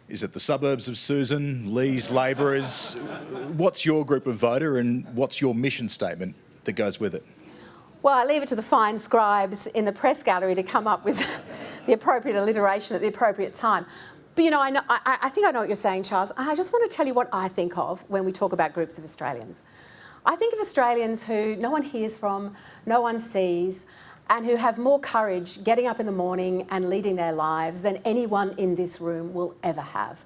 is it the suburbs of Susan, Ley's Labourers? What's your group of voter and what's your mission statement that goes with it? Well, I leave it to the fine scribes in the press gallery to come up with the appropriate alliteration at the appropriate time. But, you know, I think I know what you're saying, Charles. I just want to tell you what I think of when we talk about groups of Australians. I think of Australians who no one hears from, no one sees, and who have more courage getting up in the morning and leading their lives than anyone in this room will ever have.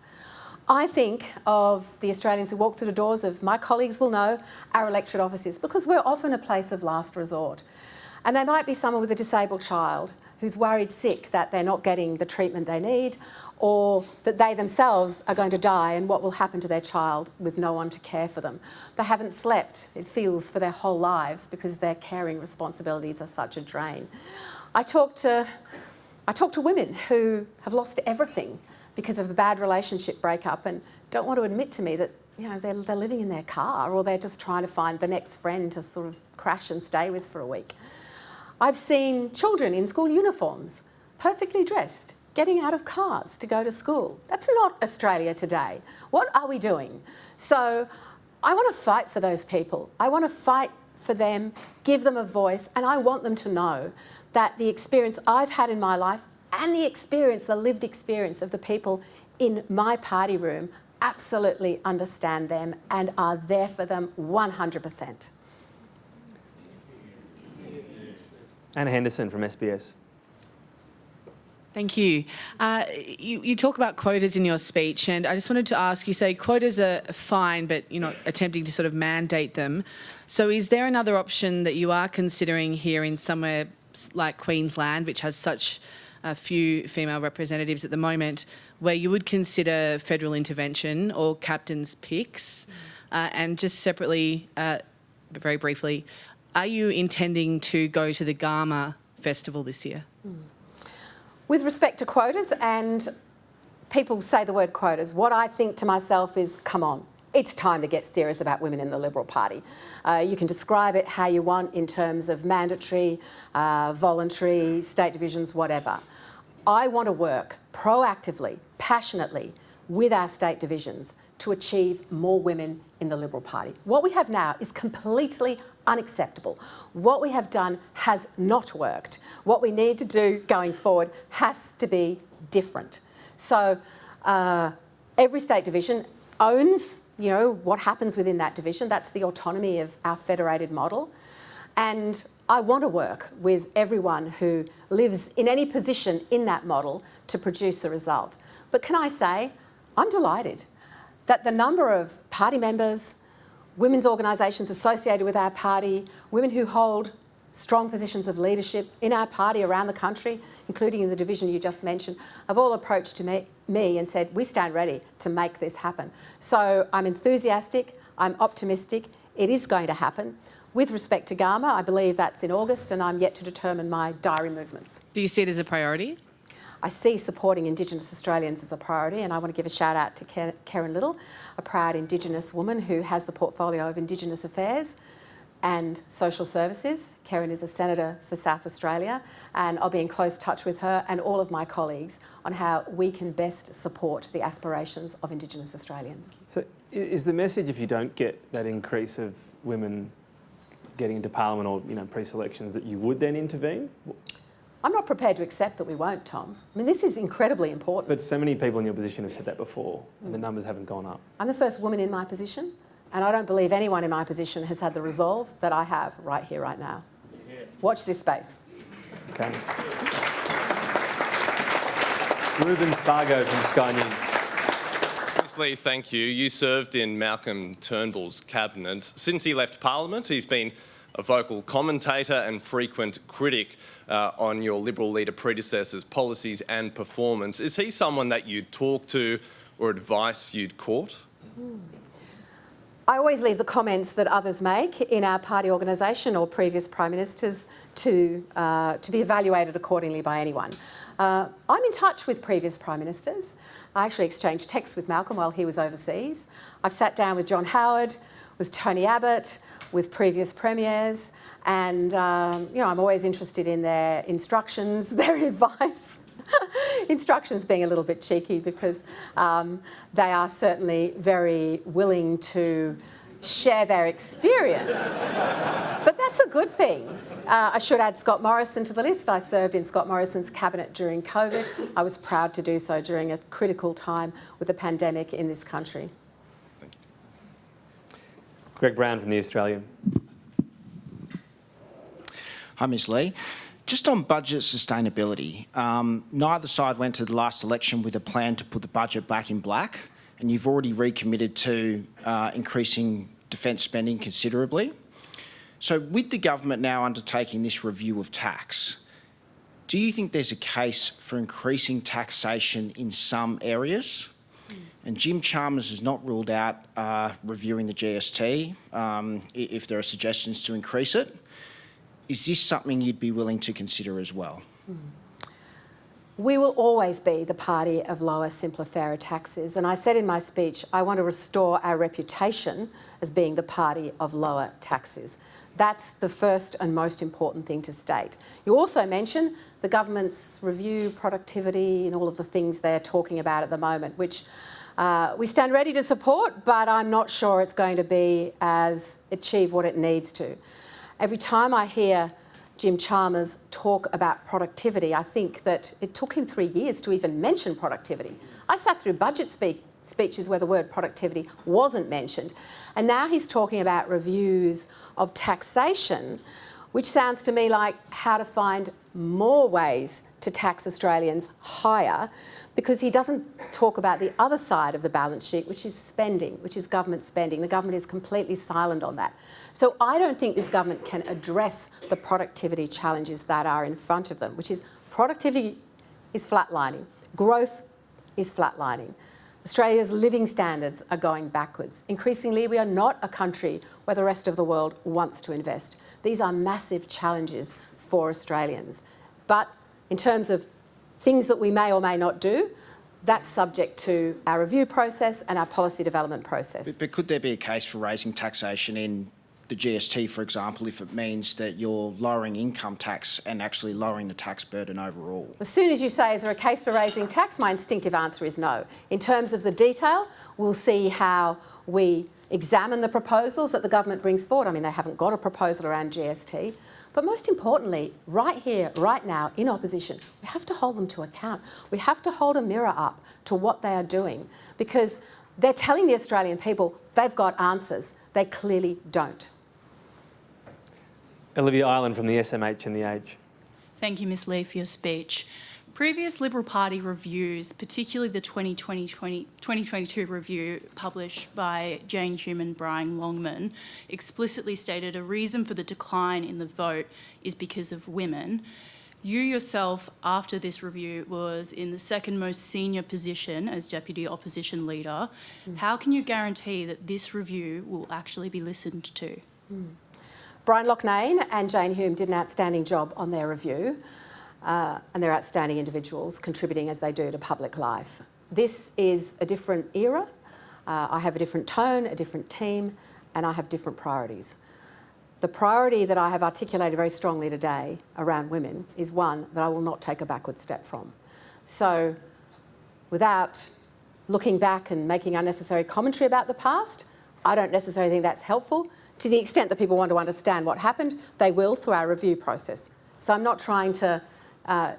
I think of the Australians who walk through the doors of, my colleagues will know, our electorate offices, because we're often a place of last resort. And they might be someone with a disabled child who's worried sick that they're not getting the treatment they need, or that they themselves are going to die and what will happen to their child with no one to care for them. They haven't slept, it feels, for their whole lives because their caring responsibilities are such a drain. I talk to women who have lost everything because of a bad relationship breakup and don't want to admit to me that, you know, they're living in their car or they're just trying to find the next friend to sort of crash and stay with for a week. I've seen children in school uniforms, perfectly dressed, getting out of cars to go to school. That's not Australia today. What are we doing? So I want to fight for those people. I want to fight for them, give them a voice, and I want them to know that the experience I've had in my life and the lived experience of the people in my party room absolutely understand them and are there for them 100%. Anna Henderson from SBS. Thank you. You talk about quotas in your speech, and I just wanted to ask, you say quotas are fine, but you're not attempting to sort of mandate them. So is there another option that you are considering here in somewhere like Queensland, which has such a few female representatives at the moment, where you would consider federal intervention or captain's picks? And just separately, very briefly, are you intending to go to the Gama Festival this year? With respect to quotas and people say the word quotas, what I think to myself is, come on, it's time to get serious about women in the Liberal Party. You can describe it how you want in terms of mandatory, voluntary, state divisions, whatever. I want to work proactively, passionately with our state divisions to achieve more women in the Liberal Party. What we have now is completely unacceptable. What we have done has not worked. What we need to do going forward has to be different. So every state division owns, you know, what happens within that division. That's the autonomy of our federated model. And I want to work with everyone who lives in any position in that model to produce the result. But can I say, I'm delighted that the number of party members, women's organisations associated with our party, women who hold strong positions of leadership in our party around the country, including in the division you just mentioned, have all approached me and said, we stand ready to make this happen. So I'm enthusiastic, I'm optimistic, it is going to happen. With respect to Garma, I believe that's in August and I'm yet to determine my diary movements. Do you see it as a priority? I see supporting Indigenous Australians as a priority, and I want to give a shout out to Karen Little, a proud Indigenous woman who has the portfolio of Indigenous Affairs and Social Services. Karen is a Senator for South Australia, and I'll be in close touch with her and all of my colleagues on how we can best support the aspirations of Indigenous Australians. So is the message, if you don't get that increase of women getting into Parliament or, you know, pre-selections, that you would then intervene? I'm not prepared to accept that we won't, Tom. I mean, this is incredibly important. But so many people in your position have said that before, and the numbers haven't gone up. I'm the first woman in my position, and I don't believe anyone in my position has had the resolve that I have right here, right now. Watch this space. Okay. Ruben Spargo from Sky News. Ms. Ley, thank you. You served in Malcolm Turnbull's cabinet. Since he left Parliament, he's been a vocal commentator and frequent critic on your Liberal leader predecessor's policies and performance. Is he someone that you'd talk to or advice you'd court? I always leave the comments that others make in our party organisation or previous Prime Ministers to be evaluated accordingly by anyone. I'm in touch with previous Prime Ministers. I actually exchanged texts with Malcolm while he was overseas. I've sat down with John Howard, with Tony Abbott, with previous premiers, and you know, I'm always interested in their instructions, their advice. Instructions being a little bit cheeky because they are certainly very willing to share their experience. But that's a good thing. I should add Scott Morrison to the list. I served in Scott Morrison's cabinet during COVID. I was proud to do so during a critical time with the pandemic in this country. Greg Brown from The Australian. Hi, Ms. Ley. Just on budget sustainability, neither side went to the last election with a plan to put the budget back in black, and you've already recommitted to increasing defence spending considerably. So with the government now undertaking this review of tax, do you think there's a case for increasing taxation in some areas? And Jim Chalmers has not ruled out reviewing the GST if there are suggestions to increase it. Is this something you'd be willing to consider as well? We will always be the party of lower, simpler, fairer taxes. And I said in my speech, I want to restore our reputation as being the party of lower taxes. That's the first and most important thing to state. You also mentioned the government's review, productivity, and all of the things they're talking about at the moment, which we stand ready to support, but I'm not sure it's going to achieve what it needs to. Every time I hear Jim Chalmers talk about productivity, I think that it took him 3 years to even mention productivity. I sat through budget speeches where the word productivity wasn't mentioned, and now he's talking about reviews of taxation, which sounds to me like how to find more ways to tax Australians higher, because he doesn't talk about the other side of the balance sheet, which is spending, which is government spending. The government is completely silent on that. So I don't think this government can address the productivity challenges that are in front of them, which is productivity is flatlining, growth is flatlining. Australia's living standards are going backwards. Increasingly, we are not a country where the rest of the world wants to invest. These are massive challenges for Australians. But in terms of things that we may or may not do, that's subject to our review process and our policy development process. But could there be a case for raising taxation in the GST, for example, if it means that you're lowering income tax and actually lowering the tax burden overall? As soon as you say, is there a case for raising tax, my instinctive answer is no. In terms of the detail, we'll see how we examine the proposals that the government brings forward. I mean, they haven't got a proposal around GST. But most importantly, right here, right now, in opposition, we have to hold them to account. We have to hold a mirror up to what they are doing, because they're telling the Australian people they've got answers. They clearly don't. Olivia Ireland from the SMH and The Age. Thank you, Ms Ley, for your speech. Previous Liberal Party reviews, particularly the 2022 review published by Jane Hume and Brian Longman, explicitly stated a reason for the decline in the vote is because of women. You yourself, after this review, was in the second most senior position as Deputy Opposition Leader. How can you guarantee that this review will actually be listened to? Brian Loughnane and Jane Hume did an outstanding job on their review. And they're outstanding individuals contributing as they do to public life. This is a different era. I have a different tone, a different team, and I have different priorities. The priority that I have articulated very strongly today around women is one that I will not take a backward step from. So without looking back and making unnecessary commentary about the past, I don't necessarily think that's helpful. To the extent that people want to understand what happened, they will through our review process. So I'm not trying to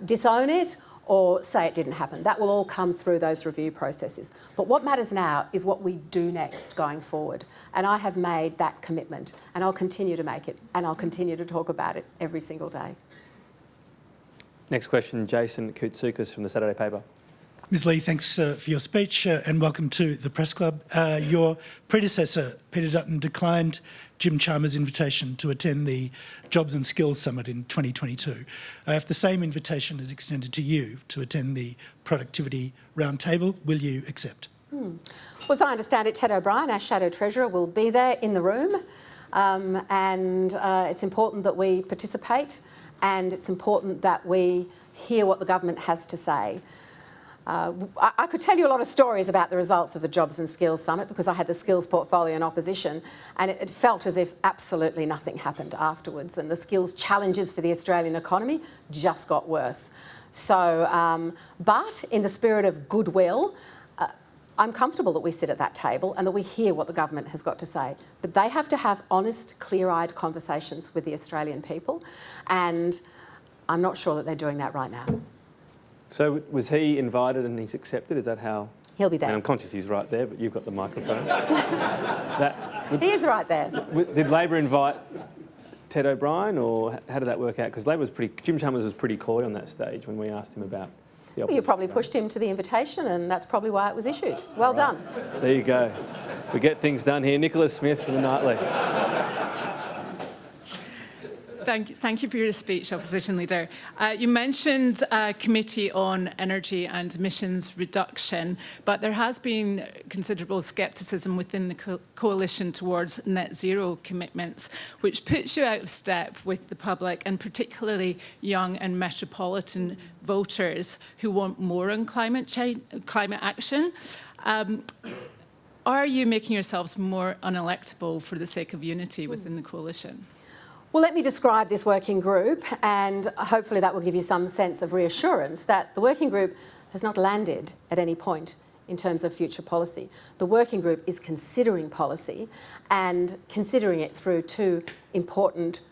disown it or say it didn't happen. That will all come through those review processes. But what matters now is what we do next going forward. And I have made that commitment, and I'll continue to make it, and I'll continue to talk about it every single day. Next question, Jason Koutsoukis from the Saturday paper. Ms Ley, thanks for your speech and welcome to the Press Club. Your predecessor, Peter Dutton, declined Jim Chalmers' invitation to attend the Jobs and Skills Summit in 2022. If the same invitation is extended to you to attend the Productivity Roundtable, will you accept? Well, as I understand it, Ted O'Brien, our Shadow Treasurer, will be there in the room, and it's important that we participate, and it's important that we hear what the government has to say. I could tell you a lot of stories about the results of the Jobs and Skills Summit because I had the skills portfolio in opposition, and it felt as if absolutely nothing happened afterwards, and the skills challenges for the Australian economy just got worse. So, but in the spirit of goodwill, I'm comfortable that we sit at that table and that we hear what the government has got to say. But they have to have honest, clear-eyed conversations with the Australian people, and I'm not sure that they're doing that right now. So was he invited and he's accepted? Is that how? He'll be there. And I'm conscious he's right there, but you've got the microphone. He is right there. Did Labor invite Ted O'Brien, or how did that work out? Because Jim Chalmers was pretty coy on that stage when we asked him about the opposition. You probably pushed him to the invitation, and that's probably why it was issued. Well done. There you go. We get things done here. Nicholas Smith from the Nightly. Thank you for your speech, Opposition Leader. You mentioned a committee on energy and emissions reduction, but there has been considerable scepticism within the coalition towards net zero commitments, which puts you out of step with the public, and particularly young and metropolitan voters who want more on climate action. Are you making yourselves more unelectable for the sake of unity within the coalition? Well, let me describe this working group, and hopefully that will give you some sense of reassurance that the working group has not landed at any point in terms of future policy. The working group is considering policy and considering it through two important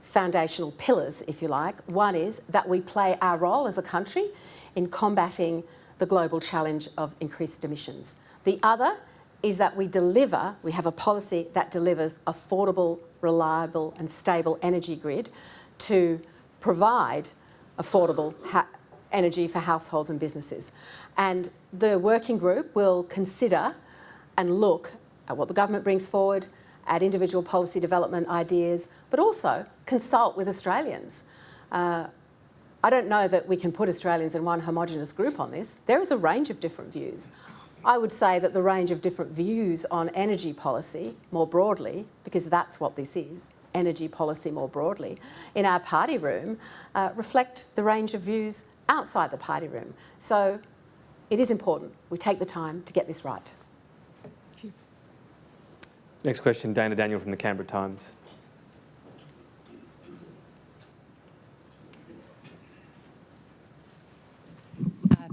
foundational pillars, if you like. One is that we play our role as a country in combating the global challenge of increased emissions. The other is that we have a policy that delivers affordable, reliable and stable energy grid to provide affordable energy for households and businesses. And the working group will consider and look at what the government brings forward, at individual policy development ideas, but also consult with Australians. I don't know that we can put Australians in one homogenous group on this. There is a range of different views. I would say that the range of different views on energy policy more broadly, because that's what this is, energy policy more broadly, in our party room reflect the range of views outside the party room. So it is important we take the time to get this right. Next question, Dana Daniel from the Canberra Times.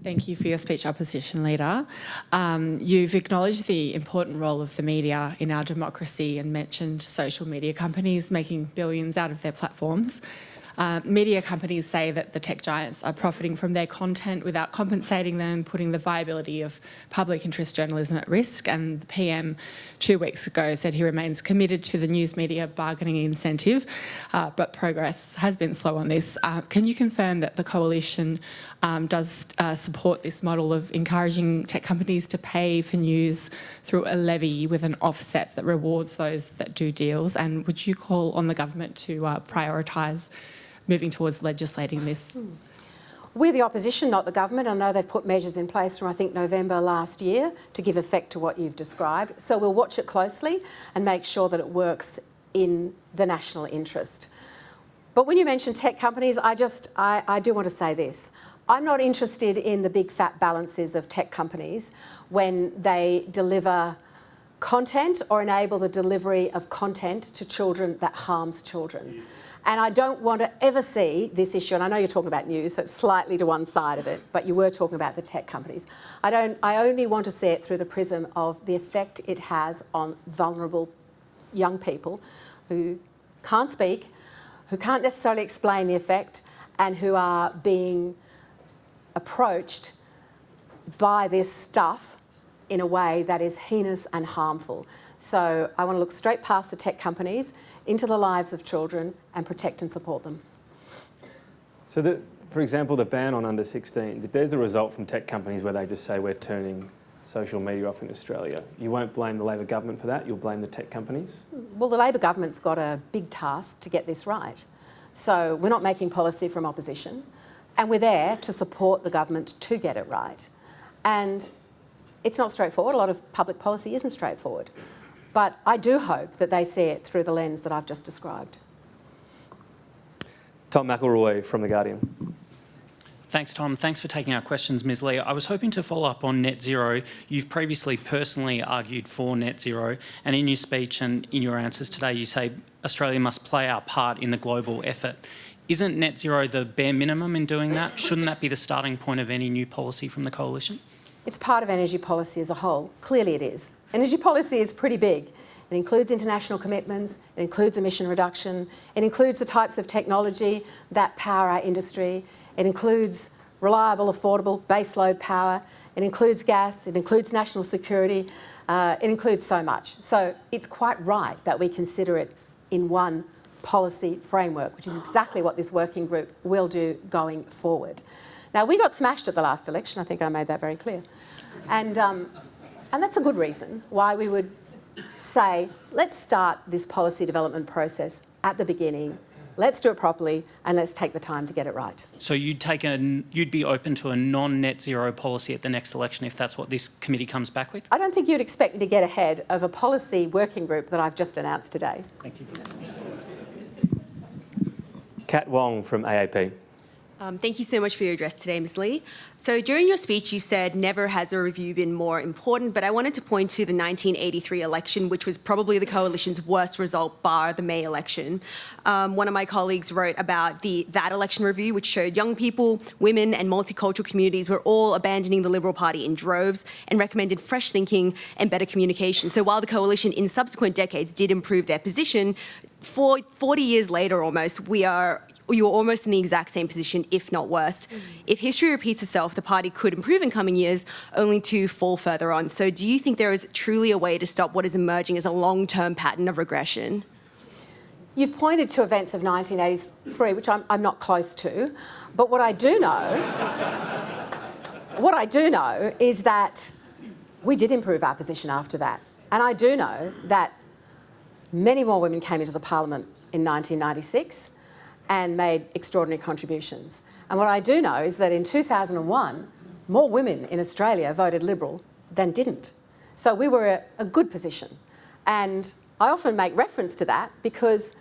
Thank you for your speech, Opposition Leader. You've acknowledged the important role of the media in our democracy and mentioned social media companies making billions out of their platforms. Media companies say that the tech giants are profiting from their content without compensating them, putting the viability of public interest journalism at risk. And the PM 2 weeks ago said he remains committed to the news media bargaining incentive, but progress has been slow on this. Can you confirm that the Coalition does support this model of encouraging tech companies to pay for news through a levy with an offset that rewards those that do deals? And would you call on the government to prioritise moving towards legislating this? We're the opposition, not the government. I know they've put measures in place from, I think, November last year to give effect to what you've described. So we'll watch it closely and make sure that it works in the national interest. But when you mention tech companies, I do want to say this. I'm not interested in the big fat balances of tech companies when they deliver content or enable the delivery of content to children that harms children. And I don't want to ever see this issue, and I know you're talking about news, so it's slightly to one side of it, but you were talking about the tech companies. I only want to see it through the prism of the effect it has on vulnerable young people who can't speak, who can't necessarily explain the effect, and who are being approached by this stuff in a way that is heinous and harmful. So I want to look straight past the tech companies into the lives of children and protect and support them. So, for example, the ban on under 16s, if there's a result from tech companies where they just say we're turning social media off in Australia, you won't blame the Labor government for that, you'll blame the tech companies? Well, the Labor government's got a big task to get this right. So we're not making policy from opposition, and we're there to support the government to get it right. And it's not straightforward. A lot of public policy isn't straightforward. But I do hope that they see it through the lens that I've just described. Tom McElroy from The Guardian. Thanks, Tom. Thanks for taking our questions, Ms Ley. I was hoping to follow up on net zero. You've previously personally argued for net zero, and in your speech and in your answers today, you say Australia must play our part in the global effort. Isn't net zero the bare minimum in doing that? Shouldn't that be the starting point of any new policy from the Coalition? It's part of energy policy as a whole. Clearly it is. Energy policy is pretty big. It includes international commitments, it includes emission reduction, it includes the types of technology that power our industry, it includes reliable, affordable, baseload power, it includes gas, it includes national security, it includes so much. So it's quite right that we consider it in one policy framework, which is exactly what this working group will do going forward. Now, we got smashed at the last election. I think I made that very clear. And that's a good reason why we would say, let's start this policy development process at the beginning, let's do it properly, and let's take the time to get it right. So you'd be open to a non-net zero policy at the next election if that's what this committee comes back with? I don't think you'd expect me to get ahead of a policy working group that I've just announced today. Thank you. Kat Wong from AAP. Thank you so much for your address today, Ms Ley. So during your speech, you said never has a review been more important, but I wanted to point to the 1983 election, which was probably the Coalition's worst result bar the May election. One of my colleagues wrote about that election review, which showed young people, women and multicultural communities were all abandoning the Liberal Party in droves and recommended fresh thinking and better communication. So while the Coalition in subsequent decades did improve their position, 40 years later almost, you're almost in the exact same position, if not worse. If history repeats itself, the party could improve in coming years, only to fall further on. So do you think there is truly a way to stop what is emerging as a long-term pattern of regression? You've pointed to events of 1983, which I'm not close to, but what I do know is that we did improve our position after that. And I do know that many more women came into the parliament in 1996 and made extraordinary contributions. And what I do know is that in 2001, more women in Australia voted Liberal than didn't. So we were a good position. And I often make reference to that because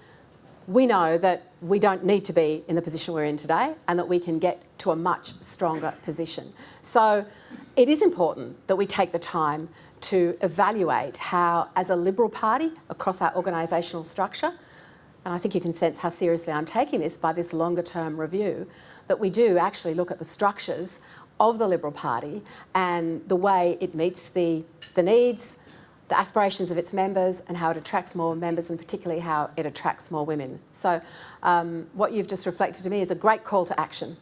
we know that we don't need to be in the position we're in today and that we can get to a much stronger position. So it is important that we take the time to evaluate how, as a Liberal Party, across our organisational structure, and I think you can sense how seriously I'm taking this by this longer term review, that we do actually look at the structures of the Liberal Party and the way it meets the needs, the aspirations of its members, and how it attracts more members, and particularly how it attracts more women. So what you've just reflected to me is a great call to action.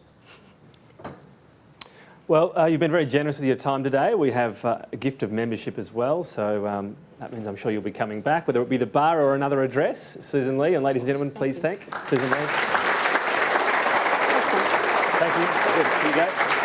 Well, you've been very generous with your time today. We have a gift of membership as well, so that means I'm sure you'll be coming back, whether it be the bar or another address. Sussan Ley, and ladies and gentlemen, please thank Sussan Ley. Thank you. Good. Here you go.